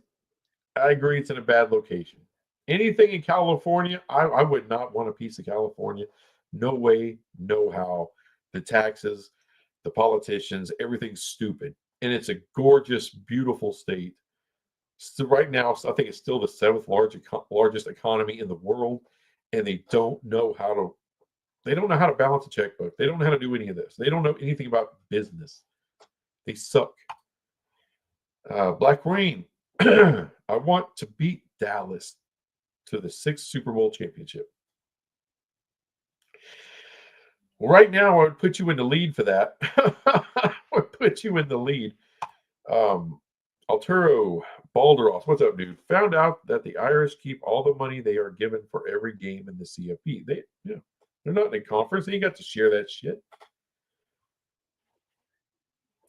I agree it's in a bad location. Anything in California, I would not want a piece of California. No way, no how. The taxes, the politicians, everything's stupid. And it's a gorgeous, beautiful state. So right now, I think it's still the seventh largest economy in the world, and they don't know how to balance a checkbook. They don't know how to do any of this. They don't know anything about business. They suck. Black Rain. I want to beat Dallas to the 6th Super Bowl championship. Well, right now, I would put you in the lead for that. I would put you in the lead. Arturo Balderos, what's up, dude? Found out that the Irish keep all the money they are given for every game in the CFP. They're not in a conference. They ain't got to share that shit.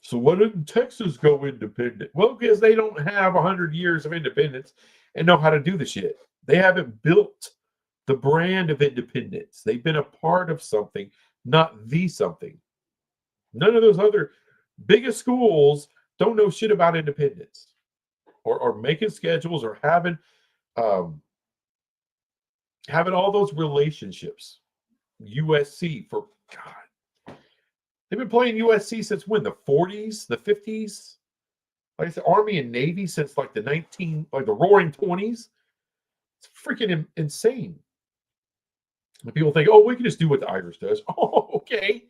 So why didn't Texas go independent? Well, because they don't have 100 years of independence and know how to do the shit. They haven't built the brand of independence. They've been a part of something, not the something. None of those other biggest schools don't know shit about independence or making schedules or having all those relationships. USC for God. They've been playing USC since when? The 40s, the 50s? Like I said, Army and Navy since like the roaring 20s. It's freaking insane. And people think, oh, we can just do what the Irish does. Oh, okay.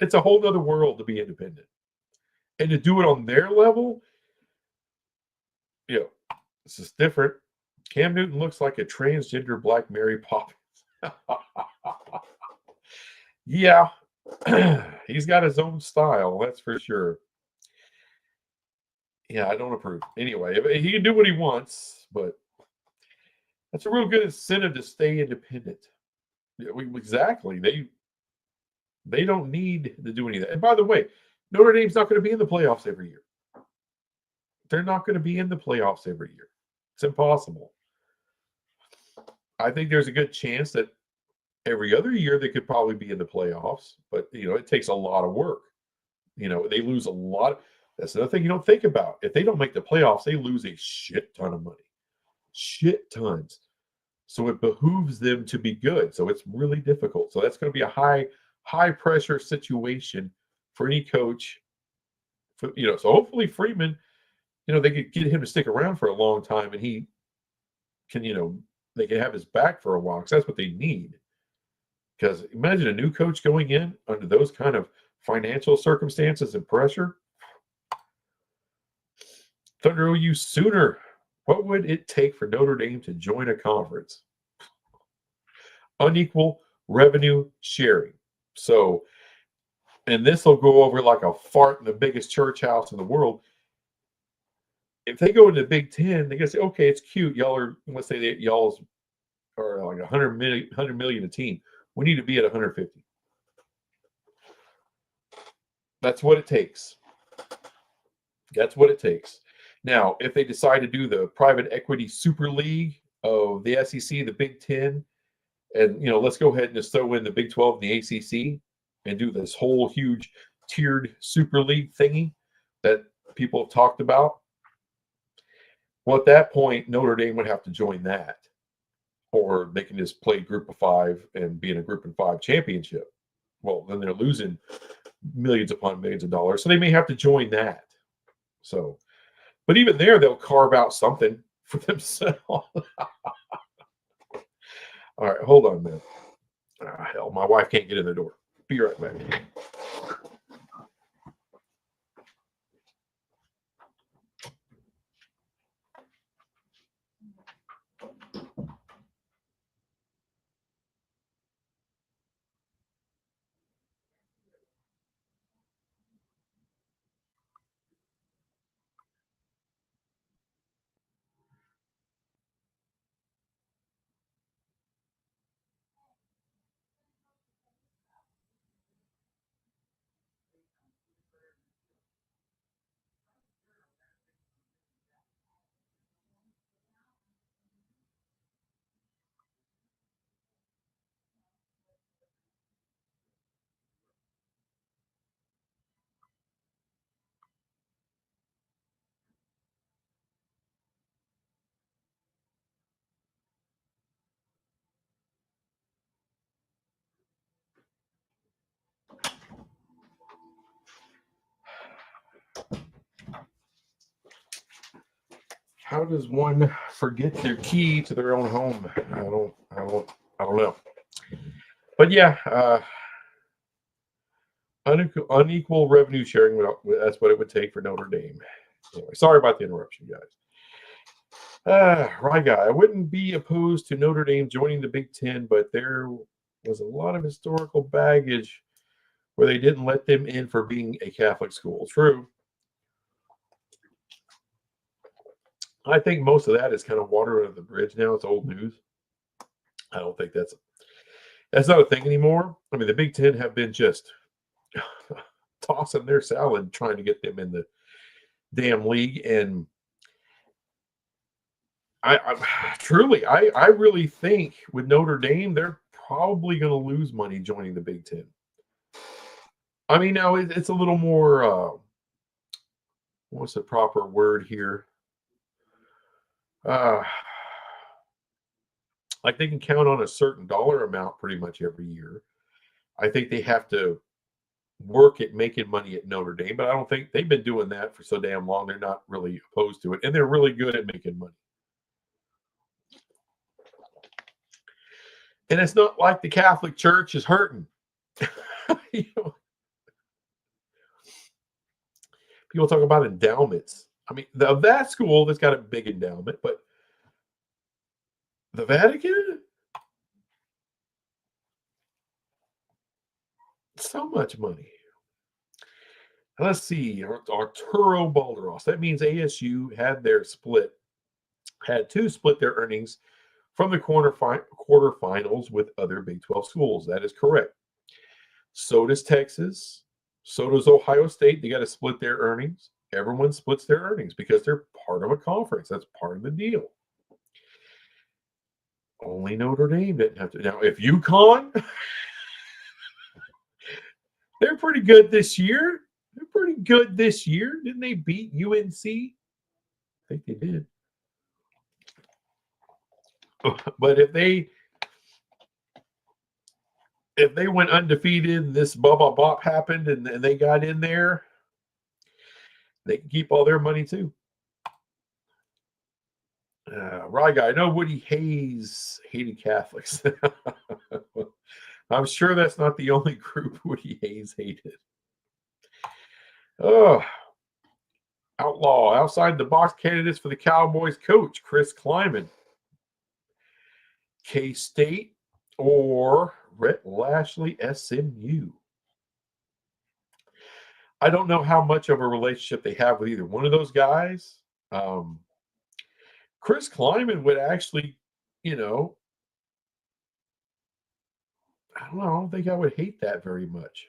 It's a whole other world to be independent. And to do it on their level, this is different. Cam Newton looks like a transgender Black Mary Poppins. Yeah, he's got his own style, that's for sure. Yeah, I don't approve. Anyway, he can do what he wants, but that's a real good incentive to stay independent. Exactly. They don't need to do anything. And by the way, Notre Dame's not going to be in the playoffs every year. They're not going to be in the playoffs every year. It's impossible. I think there's a good chance that every other year they could probably be in the playoffs, but it takes a lot of work. They lose a lot. That's another thing you don't think about. If they don't make the playoffs, they lose a shit ton of money. Shit tons. So it behooves them to be good. So it's really difficult. So that's going to be a high pressure situation for any coach. So hopefully Freeman, they could get him to stick around for a long time, and he can, they can have his back for a while, because that's what they need. Because imagine a new coach going in under those kind of financial circumstances and pressure. Thunder OU Sooner. What would it take for Notre Dame to join a conference? Unequal revenue sharing. So, and this will go over like a fart in the biggest church house in the world. If they go into the Big Ten, they can say, okay, it's cute. Let's say that y'all's are like 100 million a team. We need to be at 150. That's what it takes. That's what it takes. Now, if they decide to do the private equity super league of the SEC, the Big Ten, and let's go ahead and just throw in the Big 12 and the ACC and do this whole huge tiered super league thingy that people have talked about. Well, at that point, Notre Dame would have to join that. Or they can just play group of 5 and be in a group of 5 championship. Well, then they're losing millions upon millions of dollars. So they may have to join that. So, but even there, they'll carve out something for themselves. All right, hold on a minute. Hell, my wife can't get in the door. Be right back. How does one forget their key to their own home? I don't know. But yeah, Unequal revenue sharing. That's what it would take for Notre Dame. Anyway, sorry about the interruption, guys. Right, guy. I wouldn't be opposed to Notre Dame joining the Big Ten, but there was a lot of historical baggage where they didn't let them in for being a Catholic school. True. I think most of that is kind of water under the bridge now. It's old news. I don't think that's not a thing anymore. I mean, the Big Ten have been just tossing their salad trying to get them in the damn league, and I really think with Notre Dame, they're probably going to lose money joining the Big Ten. I mean, now it's a little more. What's the proper word here? Like they can count on a certain dollar amount pretty much every year. I think they have to work at making money at Notre Dame, but I don't think they've been doing that for so damn long. They're not really opposed to it, and they're really good at making money. And it's not like the Catholic Church is hurting. You know, people talk about endowments. I mean, that school that's got a big endowment, but the Vatican, so much money. Let's see, Arturo Balderos. That means ASU had to split their earnings from the quarterfinals with other Big 12 schools. That is correct. So does Texas. So does Ohio State. They got to split their earnings. Everyone splits their earnings because they're part of a conference. That's part of the deal. Only Notre Dame didn't have to. Now, if UConn, they're pretty good this year. They're pretty good this year. Didn't they beat UNC? I think they did. But if they went undefeated and this bop happened and they got in there, they can keep all their money too. Right guy. I know Woody Hayes hated Catholics. I'm sure that's not the only group Woody Hayes hated. Oh, outlaw. Outside the box candidates for the Cowboys coach, Chris Kleiman. K-State or Rhett Lashley, SMU. I don't know how much of a relationship they have with either one of those guys. Chris Kleiman would actually, I don't know. I don't think I would hate that very much.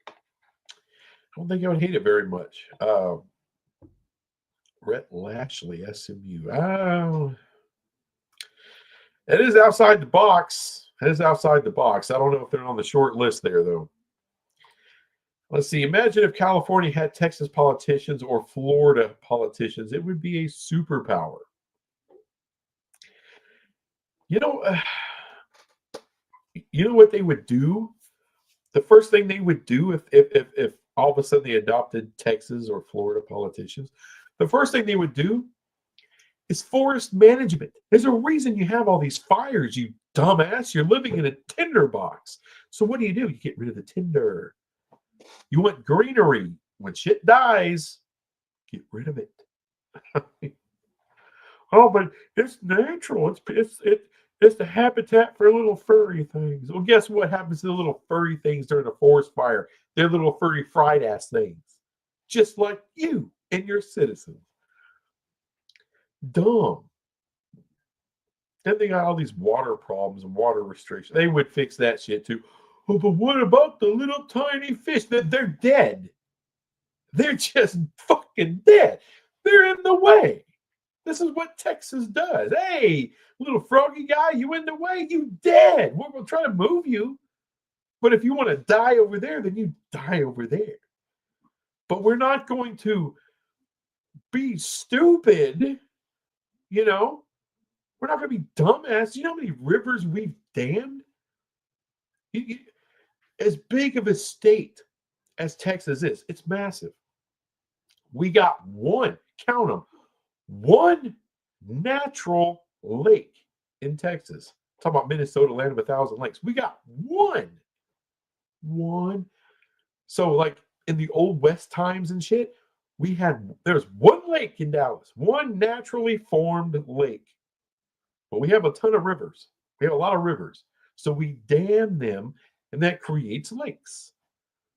I don't think I would hate it very much. Rhett Lashley, SMU. It is outside the box. It is outside the box. I don't know if they're on the short list there, though. Let's see. Imagine if California had Texas politicians or Florida politicians. It would be a superpower. You know what they would do? The first thing they would do if all of a sudden they adopted Texas or Florida politicians, the first thing they would do is forest management. There's a reason you have all these fires, you dumbass. You're living in a tinder box. So what do? You get rid of the tinder. You want greenery. When shit dies, get rid of it. Oh, but it's natural. It's the habitat for little furry things. Well, guess what happens to the little furry things during a forest fire? They're little furry fried ass things. Just like you and your citizens. Dumb. Then they got all these water problems and water restrictions. They would fix that shit too. Oh, but what about the little tiny fish? They're dead. They're just fucking dead. They're in the way. This is what Texas does. Hey, little froggy guy, you in the way? You dead. We'll try to move you. But if you want to die over there, then you die over there. But we're not going to be stupid. We're not going to be dumbass. You know how many rivers we've dammed? As big of a state as Texas is, it's massive. We got one, count them, one natural lake in Texas. Talking about Minnesota, land of 1,000 lakes. We got one. One. So, like in the old West times and shit, there's one lake in Dallas, one naturally formed lake. But we have a ton of rivers. We have a lot of rivers. So we dam them, and that creates lakes.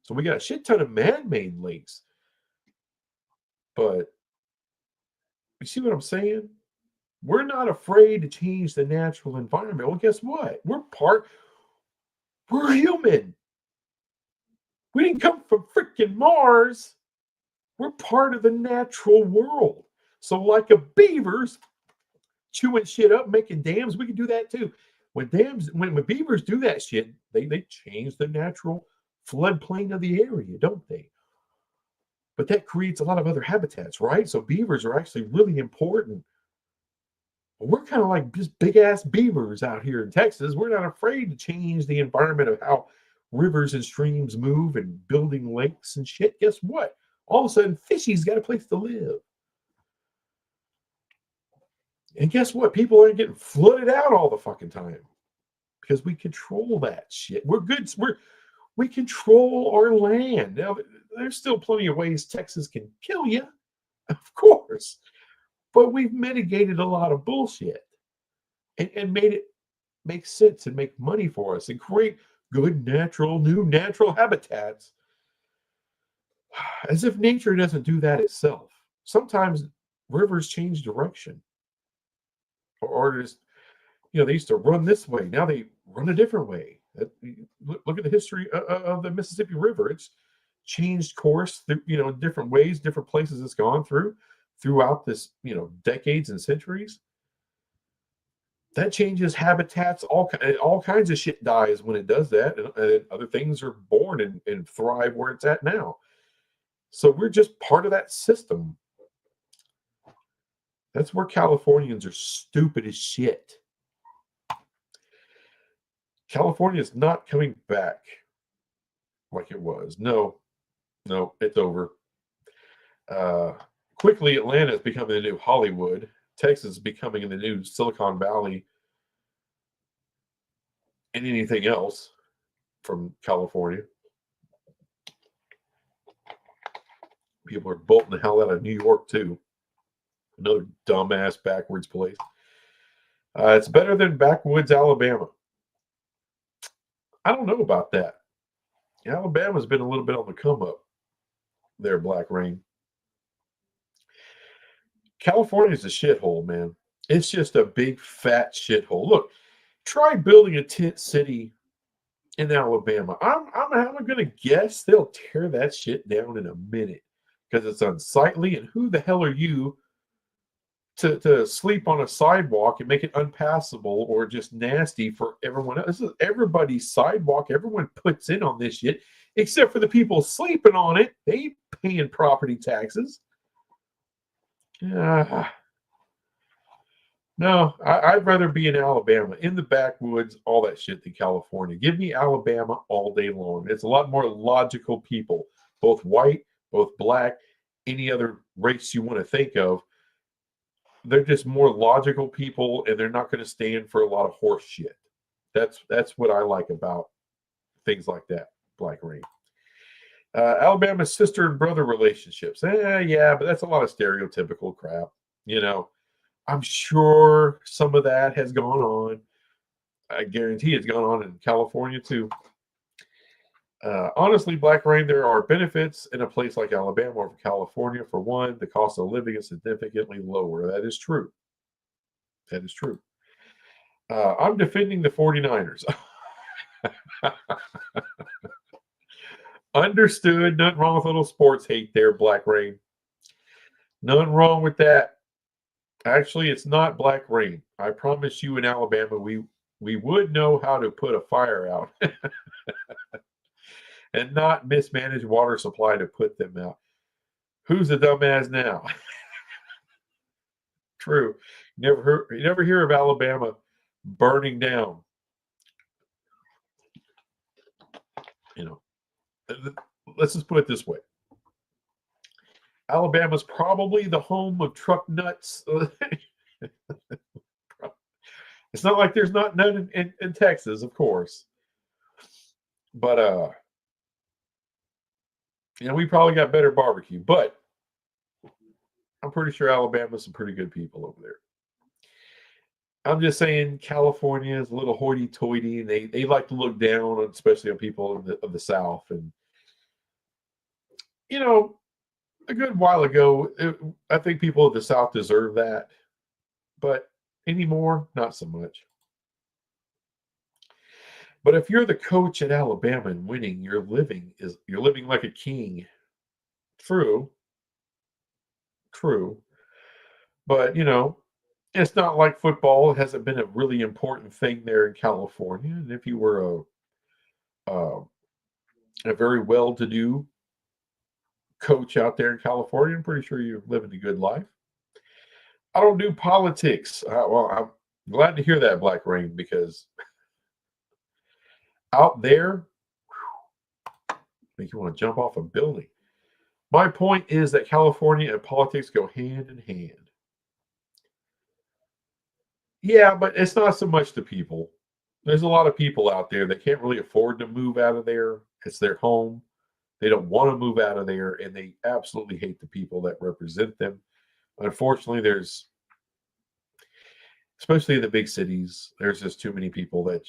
So we got a shit ton of man-made lakes. But you see what I'm saying? We're not afraid to change the natural environment. Well, guess what? We're human. We didn't come from freaking Mars. We're part of the natural world. So, like a beavers chewing shit up, making dams, we can do that too. When beavers do that shit, they change the natural floodplain of the area, don't they? But that creates a lot of other habitats, right? So beavers are actually really important. We're kind of like just big ass beavers out here in Texas. We're not afraid to change the environment of how rivers and streams move and building lakes and shit. Guess what? All of a sudden, fishy's got a place to live. And guess what? People aren't getting flooded out all the fucking time because we control that shit. We're good. We control our land. Now, there's still plenty of ways Texas can kill you, of course, but we've mitigated a lot of bullshit and made it make sense and make money for us and create good new natural habitats, as if nature doesn't do that itself. Sometimes rivers change direction, or just, they used to run this way, now they run a different way. Look at the history of the Mississippi River. It's changed course through, different ways, different places it's gone throughout this, decades and centuries. That changes habitats. All kinds of shit dies when it does that, and other things are born and thrive where it's at now. So we're just part of that system. That's where Californians are stupid as shit. California is not coming back like it was. No, it's over. Quickly, Atlanta is becoming the new Hollywood. Texas is becoming the new Silicon Valley, and anything else from California. People are bolting the hell out of New York, too. Another dumbass backwards place. It's better than backwoods Alabama. I don't know about that. Alabama's been a little bit on the come up there, Black Rain. California's a shithole, man. It's just a big fat shithole. Look, try building a tent city in Alabama. I'm going to guess they'll tear that shit down in a minute because it's unsightly. And who the hell are you to sleep on a sidewalk and make it unpassable or just nasty for everyone else? This is everybody's sidewalk. Everyone puts in on this shit, except for the people sleeping on it. They ain't paying property taxes. No, I'd rather be in Alabama, in the backwoods, all that shit, than California. Give me Alabama all day long. It's a lot more logical people, both white, both black, any other race you want to think of. They're just more logical people, and they're not going to stand for a lot of horse shit. That's what I like about things like that, Black Rain. Alabama's sister and brother relationships. Yeah, but that's a lot of stereotypical crap. I'm sure some of that has gone on. I guarantee it's gone on in California too. Honestly, Black Rain, there are benefits in a place like Alabama over California. For one, the cost of living is significantly lower. That is true. That is true. I'm defending the 49ers. Understood. Nothing wrong with a little sports hate there, Black Rain. Nothing wrong with that. Actually, it's not Black Rain. I promise you, in Alabama, we would know how to put a fire out and not mismanage water supply to put them out. Who's the dumbass now? True. You never hear of Alabama burning down. Let's just put it this way. Alabama's probably the home of truck nuts. It's not like there's not none in Texas, of course. But we probably got better barbecue. But I'm pretty sure Alabama's some pretty good people over there. I'm just saying California is a little hoity-toity, and they like to look down, especially on people of the South. And you know, a good while ago, I think people of the South deserve that, but anymore, not so much. But if you're the coach at Alabama and winning, you're living like a king. True, true, but it's not like football. It hasn't been a really important thing there in California. And if you were a very well-to-do coach out there in California, I'm pretty sure you're living a good life. I don't do politics. Well, I'm glad to hear that, Black Rain, because out there, make you want to jump off a building. My point is that California and politics go hand in hand. Yeah, but it's not so much the people. There's a lot of people out there that can't really afford to move out of there. It's their home. They don't want to move out of there, and they absolutely hate the people that represent them. Unfortunately, especially in the big cities, there's just too many people that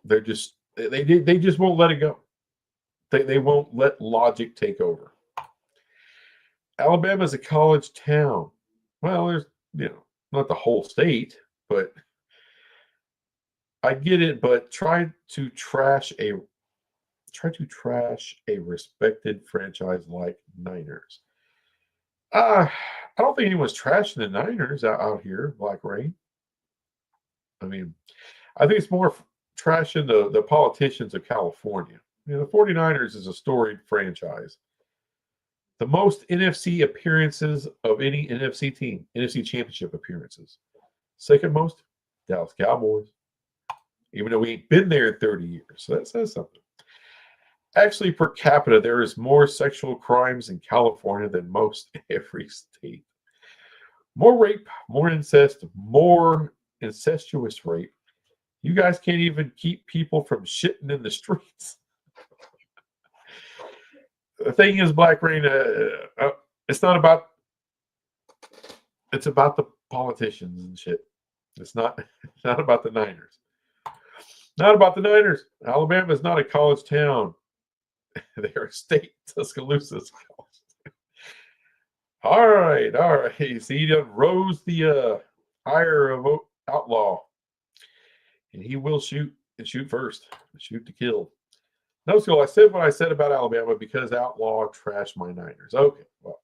they just won't let it go. They won't let logic take over. Alabama is a college town. Well, there's not the whole state, but I get it. But try to trash a respected franchise like Niners. I don't think anyone's trashing the Niners out here, Black Rain. I mean, I think it's more trashing the politicians of California. The 49ers is a storied franchise. The most NFC appearances of any NFC team, NFC championship appearances. Second most, Dallas Cowboys. Even though we ain't been there in 30 years. So that says something. Actually, per capita, there is more sexual crimes in California than most every state. More rape, more incest, more incestuous rape. You guys can't even keep people from shitting in the streets. The thing is, Black Rain, it's not about. It's about the politicians and shit. It's not about the Niners. Not about the Niners. Alabama is not a college town. They're a state. Tuscaloosa's all right. See, he done rose the higher of outlaw, and he will shoot first. Shoot to kill. No, so I said what I said about Alabama because Outlaw trashed my Niners. Okay, well,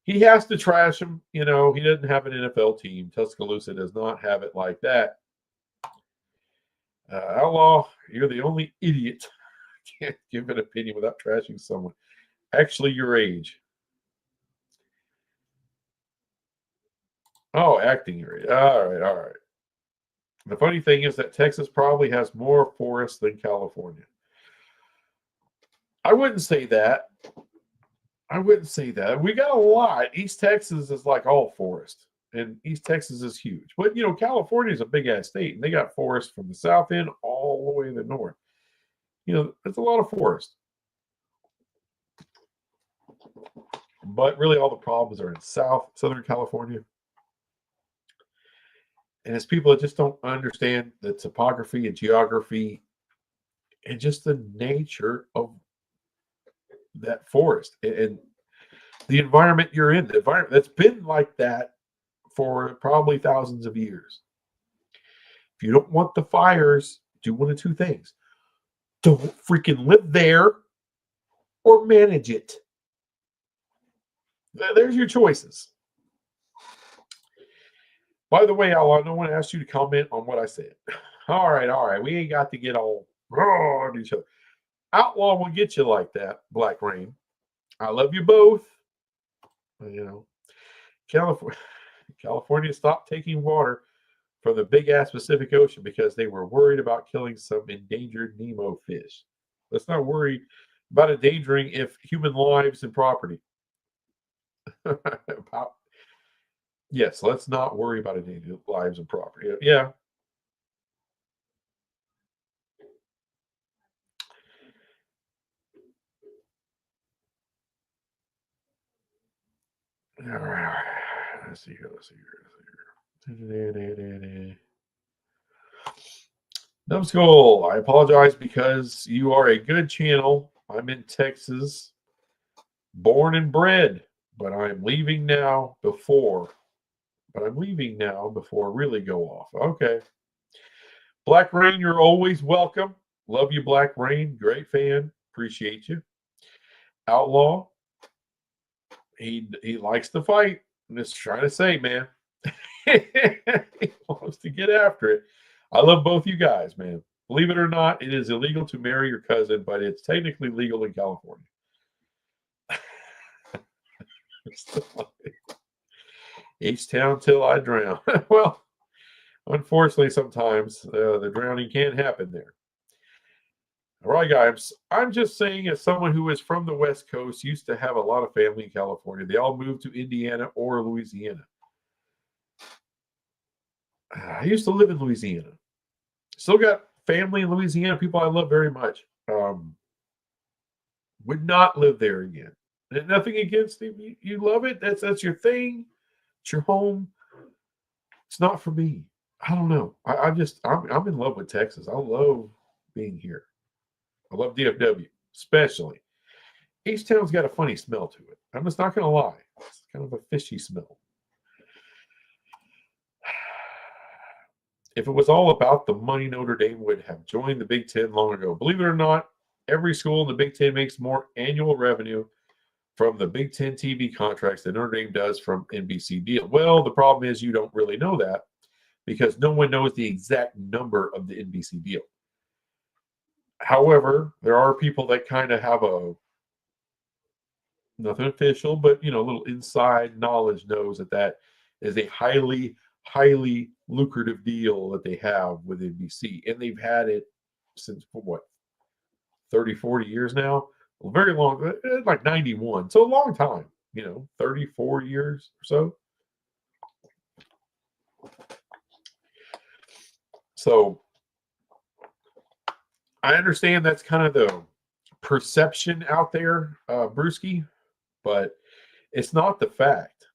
he has to trash them. He doesn't have an NFL team. Tuscaloosa does not have it like that. Outlaw, you're the only idiot can't give an opinion without trashing someone. Actually, your age. Oh, acting your age. All right. The funny thing is that Texas probably has more forests than California. I wouldn't say that. We got a lot. East Texas is like all forest, and East Texas is huge. But California is a big ass state, and they got forests from the south end all the way to the north. It's a lot of forest. But really, all the problems are in Southern California. And it's people that just don't understand the topography and geography and just the nature of that forest and the environment you're in. The environment that's been like that for probably thousands of years. If you don't want the fires, do one of two things. Don't freaking live there or manage it. There's your choices. By the way, Outlaw, no one asked you to comment on what I said. All right. We ain't got to get all on each other. Outlaw will get you like that, Black Rain. I love you both. California stopped taking water from the big ass Pacific Ocean because they were worried about killing some endangered Nemo fish. Let's not worry about endangering human lives and property. Yes, let's not worry about any lives and property. Yeah. All right. Let's see here. Let's see here. Let's see here. Numbskull, I apologize because you are a good channel. I'm in Texas, born and bred, but I'm leaving now before. But I'm leaving now before I really go off. Okay. Black Rain, you're always welcome. Love you, Black Rain. Great fan. Appreciate you. Outlaw, he likes to fight. I'm just trying to say, man. He wants to get after it. I love both you guys, man. Believe it or not, it is illegal to marry your cousin, but it's technically legal in California. H-Town till I drown. Well, unfortunately, sometimes the drowning can happen there. All right, guys. I'm just saying, as someone who is from the West Coast, used to have a lot of family in California. They all moved to Indiana or Louisiana. I used to live in Louisiana. Still got family in Louisiana, people I love very much. Would not live there again. And nothing against it. You love it. That's your thing. It's your home. It's not for me. I don't know. I'm in love with Texas. I love being here. I love DFW, especially. H-Town's got a funny smell to it. I'm just not going to lie. It's kind of a fishy smell. If it was all about the money, Notre Dame would have joined the Big Ten long ago. Believe it or not, every school in the Big Ten makes more annual revenue from the Big Ten TV contracts than Notre Dame does from NBC deal. Well, the problem is you don't really know that because no one knows the exact number of the NBC deal. However, there are people that kind of have a nothing official, but a little inside knowledge knows that is a highly lucrative deal that they have with NBC, and they've had it since what 30, 40 years now. Well, very long, like 91, so a long time. 34 years or so. So I understand that's kind of the perception out there, Brewski, but it's not the fact.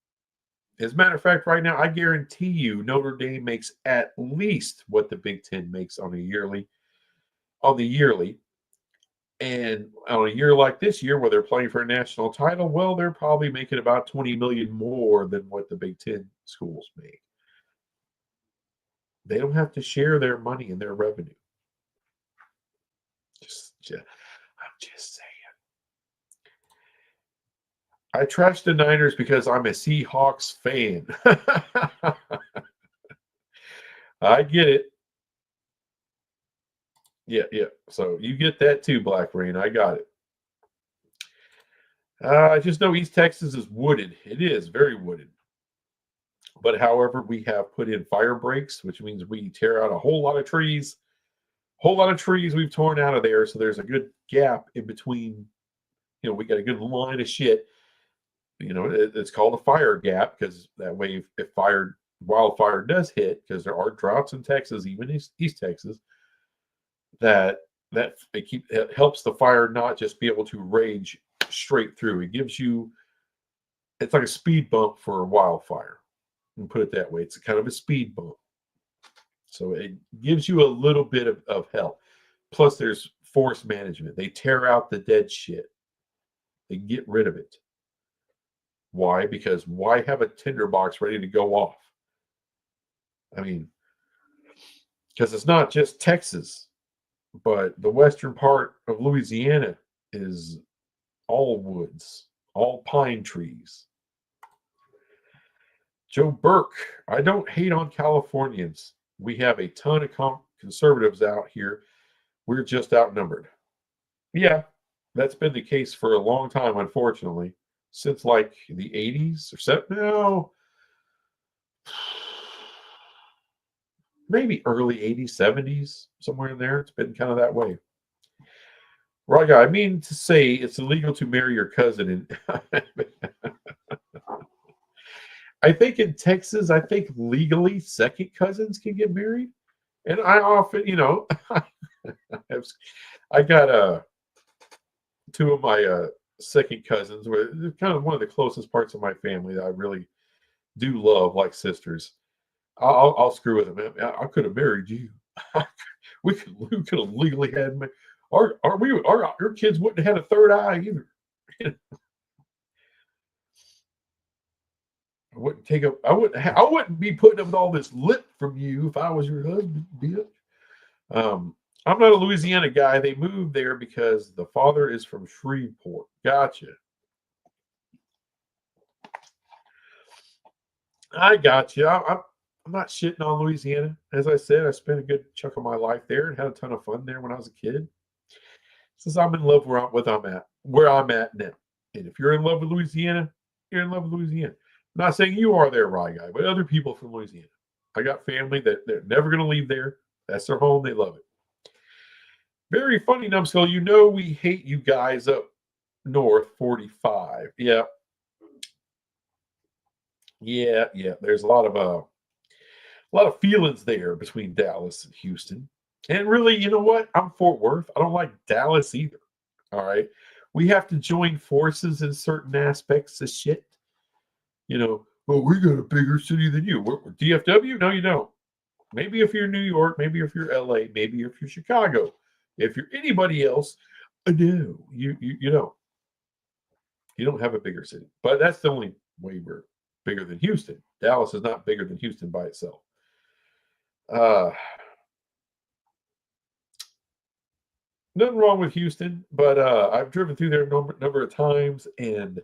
As a matter of fact, right now, I guarantee you Notre Dame makes at least what the Big Ten makes on the yearly. And on a year like this year, where they're playing for a national title, well, they're probably making about 20 million more than what the Big Ten schools make. They don't have to share their money and their revenue. I'm just saying. I trash the Niners because I'm a Seahawks fan. I get it. Yeah. So you get that too, Black Rain. I got it. I just know East Texas is wooded. It is very wooded. But however, we have put in fire breaks, which means we tear out a whole lot of trees. Whole lot of trees we've torn out of there. So there's a good gap in between. We got a good line of shit. It's called a fire gap because that way, if wildfire does hit, because there are droughts in Texas, even East Texas, it helps the fire not just be able to rage straight through. It's like a speed bump for a wildfire. And put it that way. It's kind of a speed bump. So it gives you a little bit of help. Plus, there's forest management. They tear out the dead shit. They get rid of it. Why? Because why have a tinderbox ready to go off? I mean, because it's not just Texas, but the western part of Louisiana is all woods, all pine trees. Joe Burke, I don't hate on Californians. We have a ton of conservatives out here. We're just outnumbered. Yeah, that's been the case for a long time, unfortunately, since like the 80s or so. No, maybe early 80s, 70s, somewhere in there. It's been kind of that way. Right, guy. I mean to say it's illegal to marry your cousin. And I think in Texas, I think legally second cousins can get married. And I often, I got two of my second cousins were kind of one of the closest parts of my family that I really do love, like sisters. I'll screw with them. I could have married you. We could have legally had our kids wouldn't have had a third eye either. I wouldn't be putting up with all this lip from you if I was your husband, bitch. I'm not a Louisiana guy. They moved there because the father is from Shreveport. Gotcha. I got you. I'm not shitting on Louisiana. As I said, I spent a good chunk of my life there and had a ton of fun there when I was a kid. Since I'm in love where I'm at now. And if you're in love with Louisiana, you're in love with Louisiana. I'm not saying you are there, Rye Guy, but other people from Louisiana. I got family that they're never going to leave there. That's their home. They love it. Very funny, Numbskull. You know we hate you guys up north 45. Yeah. Yeah. There's a lot of feelings there between Dallas and Houston. And really, you know what? I'm Fort Worth. I don't like Dallas either. All right. We have to join forces in certain aspects of shit. Well, we got a bigger city than you. We're DFW? No, you don't. Maybe if you're New York, maybe if you're LA, maybe if you're Chicago. If you're anybody else, no, you don't. You don't have a bigger city. But that's the only way we're bigger than Houston. Dallas is not bigger than Houston by itself. Nothing wrong with Houston, but I've driven through there a number of times, and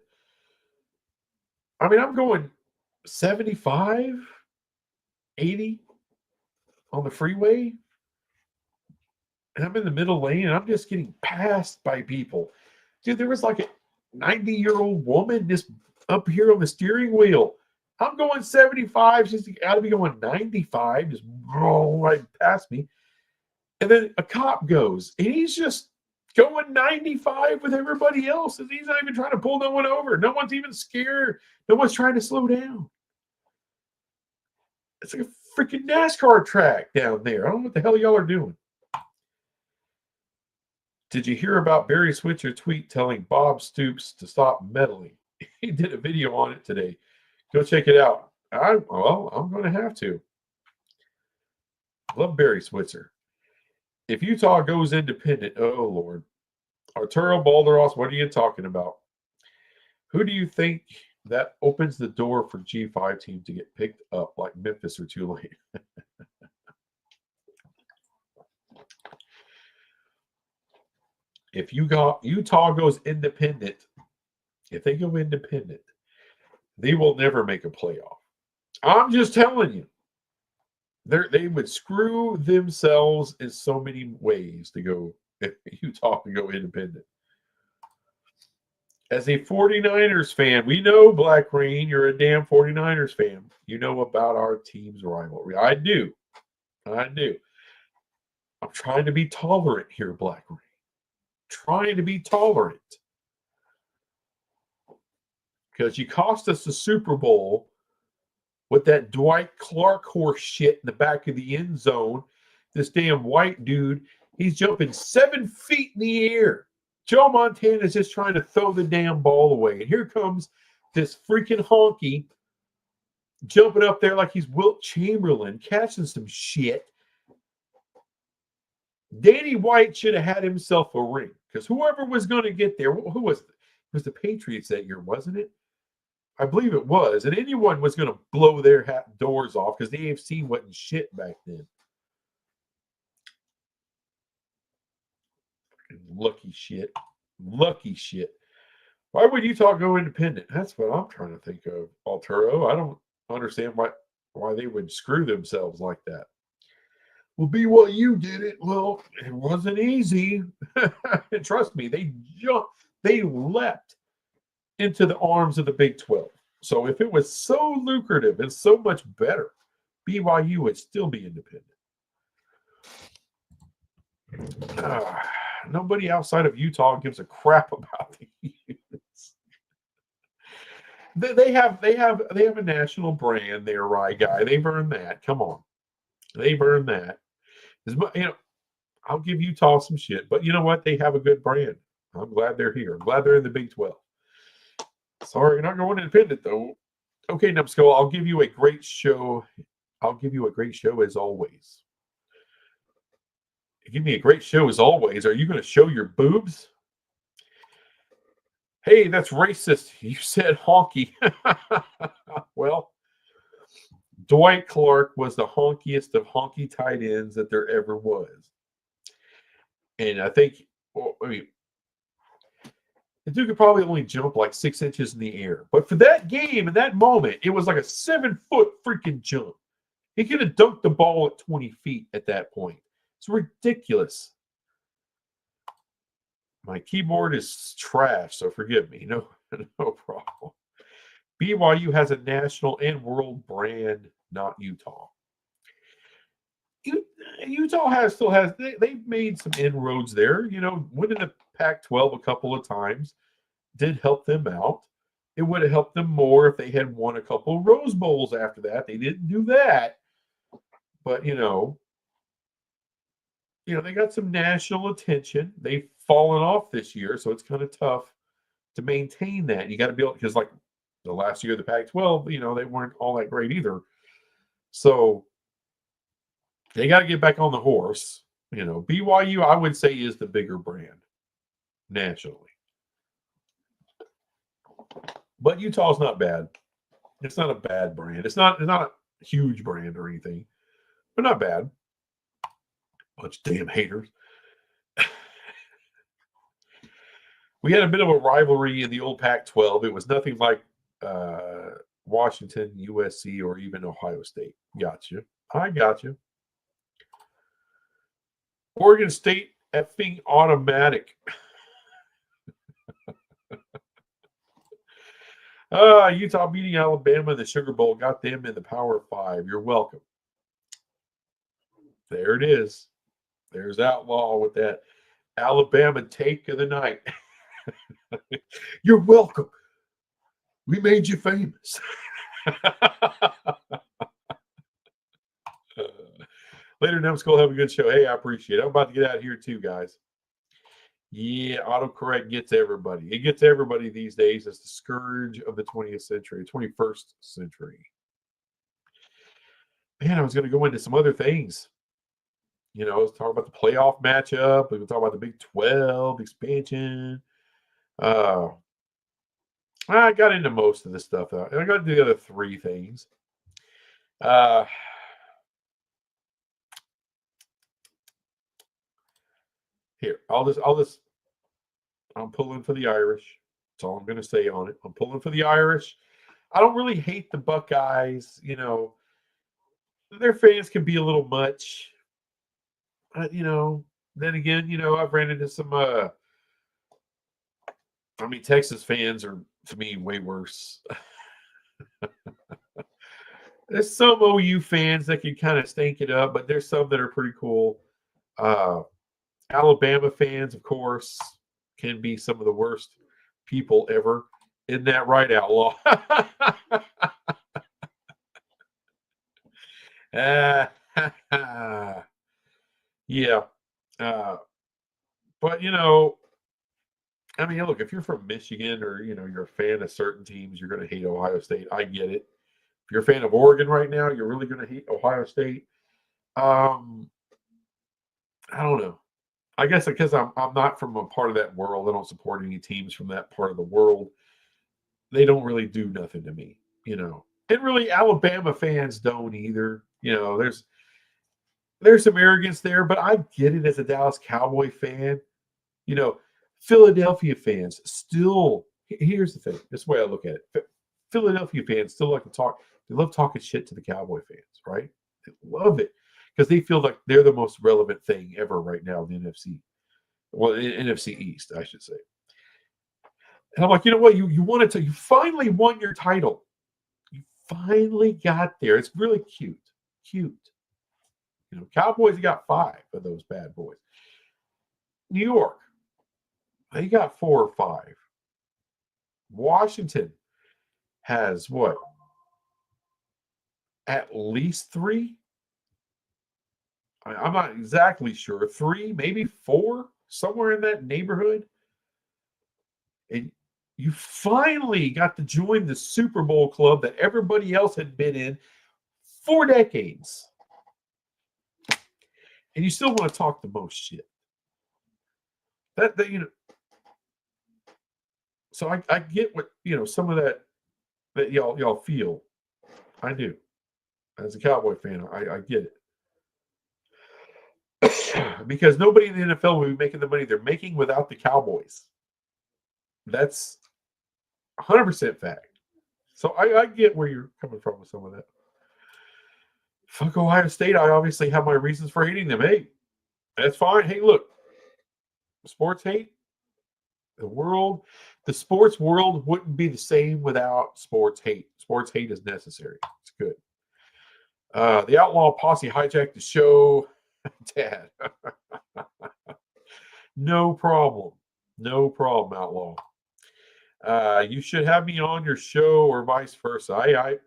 I mean, I'm going 75, 80 on the freeway, and I'm in the middle lane, and I'm just getting passed by people. Dude, there was like a 90-year-old woman just up here on the steering wheel. I'm going 75. She's got to be going 95, just roll right past me. And then a cop goes, and he's just going 95 with everybody else. And he's not even trying to pull no one over. No one's even scared. No one's trying to slow down. It's like a freaking NASCAR track down there. I don't know what the hell y'all are doing. Did you hear about Barry Switzer tweet telling Bob Stoops to stop meddling? He did a video on it today. Go check it out. I'm going to have to. Love Barry Switzer. If Utah goes independent, oh Lord, Arturo Balderas, what are you talking about? Who do you think that opens the door for G5 teams to get picked up like Memphis or Tulane? If Utah goes independent, if they go independent, they will never make a playoff. I'm just telling you. They would screw themselves in so many ways to go if Utah to go independent. As a 49ers fan, we know, Black Rain, you're a damn 49ers fan. You know about our team's rivalry. I do. I'm trying to be tolerant here, Black Rain. Trying to be tolerant. Because you cost us the Super Bowl with that Dwight Clark horse shit in the back of the end zone. This damn white dude, he's jumping 7 feet in the air. Joe Montana is just trying to throw the damn ball away. And here comes this freaking honky jumping up there like he's Wilt Chamberlain, catching some shit. Danny White should have had himself a ring because whoever was going to get there, who was it? It was the Patriots that year, wasn't it? I believe it was. And anyone was going to blow their doors off because the AFC wasn't shit back then. Lucky shit. Why would Utah go independent? That's what I'm trying to think of, Arturo. I don't understand why they would screw themselves like that. Well, BYU did it. Well, it wasn't easy. Trust me, they leapt into the arms of the Big 12. So if it was so lucrative and so much better, BYU would still be independent. Nobody outside of Utah gives a crap about the Utes. They have a national brand there, right, guy? They've earned that. Come on, they've earned that. I'll give Utah some shit, but you know what? They have a good brand. I'm glad they're here. I'm glad they're in the Big 12. Sorry, you're not going independent though. Okay, Numbskull, I'll give you a great show. I'll give you a great show as always. Give me a great show as always. Are you going to show your boobs? Hey, that's racist. You said honky. Well, Dwight Clark was the honkiest of honky tight ends that there ever was. And I think, the dude could probably only jump like 6 inches in the air. But for that game, in that moment, it was like a 7-foot freaking jump. He could have dunked the ball at 20 feet at that point. It's ridiculous. My keyboard is trash, so forgive me. No, no problem. BYU has a national and world brand, not Utah. Utah still has they've made some inroads there. Winning the Pac-12 a couple of times did help them out. It would have helped them more if they had won a couple of Rose Bowls after that. They didn't do that, but they got some national attention. They've fallen off this year, so it's kind of tough to maintain that. You got to be able, because like the last year of the Pac-12, they weren't all that great either. So they got to get back on the horse. BYU, I would say, is the bigger brand nationally. But Utah's not bad. It's not a bad brand. It's not a huge brand or anything, but not bad. Bunch of damn haters. We had a bit of a rivalry in the old Pac-12. It was nothing like Washington, USC, or even Ohio State. Gotcha. I got you. Oregon State effing automatic. Utah beating Alabama in the Sugar Bowl got them in the Power 5. You're welcome. There it is. There's Outlaw with that Alabama take of the night. You're welcome. We made you famous. Later, Numbskull, have a good show. Hey, I appreciate it. I'm about to get out of here too, guys. Yeah, autocorrect gets everybody. It gets everybody these days. It's the scourge of the 20th century, 21st century. Man, I was going to go into some other things. Let's talk about the playoff matchup. We can talk about the Big 12 expansion. I got into most of this stuff. I got the other 3 things. Here, I'm pulling for the Irish. That's all I'm going to say on it. I'm pulling for the Irish. I don't really hate the Buckeyes. Their fans can be a little much. Then again, I've ran into some, Texas fans are, to me, way worse. There's some OU fans that can kind of stink it up, but there's some that are pretty cool. Alabama fans, of course, can be some of the worst people ever. Isn't that right, Outlaw? Yeah. But, look, if you're from Michigan or, you're a fan of certain teams, you're going to hate Ohio State. I get it. If you're a fan of Oregon right now, you're really going to hate Ohio State. I don't know. I guess because I'm not from a part of that world. I don't support any teams from that part of the world. They don't really do nothing to me, And really, Alabama fans don't either. There's some arrogance there, but I get it as a Dallas Cowboy fan. Philadelphia fans still, here's the thing. This is the way I look at it. Philadelphia fans still like to talk. They love talking shit to the Cowboy fans, right? They love it because they feel like they're the most relevant thing ever right now in the NFC. Well, in NFC East, I should say. And I'm like, you know what? You wanted to, you finally won your title. You finally got there. It's really cute. Cute. Cowboys got 5 of those bad boys. New York, they got 4 or 5. Washington, has what? At least 3? I'm not exactly sure. 3, maybe 4, somewhere in that neighborhood. And you finally got to join the Super Bowl club that everybody else had been in 4 decades. And you still want to talk the most shit. That so I get what, some of that y'all feel. I do. As a Cowboy fan, I get it. Because nobody in the NFL will be making the money they're making without the Cowboys. That's 100% fact. So I get where you're coming from with some of that. Fuck Ohio State. I obviously have my reasons for hating them. Hey, that's fine. Hey, look, sports hate, the sports world wouldn't be the same without sports hate. Sports hate is necessary. It's good. The Outlaw Posse hijacked the show. Dad. No problem. No problem, Outlaw. You should have me on your show or vice versa.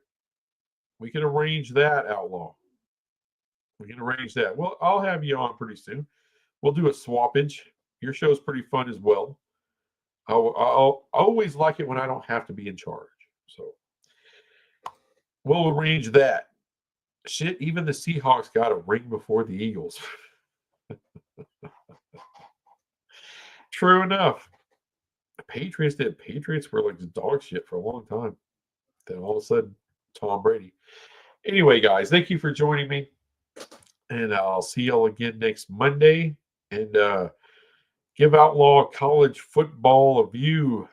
We can arrange that, Outlaw. We can arrange that. Well, I'll have you on pretty soon. We'll do a swappage. Your show's pretty fun as well. I'll always like it when I don't have to be in charge. So we'll arrange that. Shit, even the Seahawks got a ring before the Eagles. True enough. The Patriots did. Patriots were like dog shit for a long time. Then all of a sudden, Tom Brady. Anyway, guys, thank you for joining me. And I'll see y'all again next Monday. And give Outlaw College Football a view.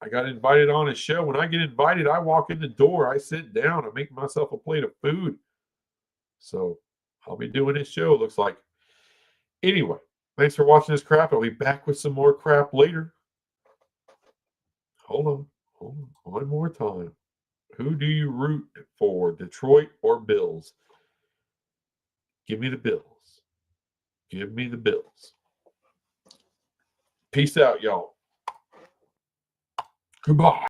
I got invited on a show. When I get invited, I walk in the door. I sit down. I make myself a plate of food. So I'll be doing this show, it looks like. Anyway, thanks for watching this crap. I'll be back with some more crap later. Hold on. One more time. Who do you root for, Detroit or Bills? Give me the Bills. Give me the Bills. Peace out, y'all. Goodbye.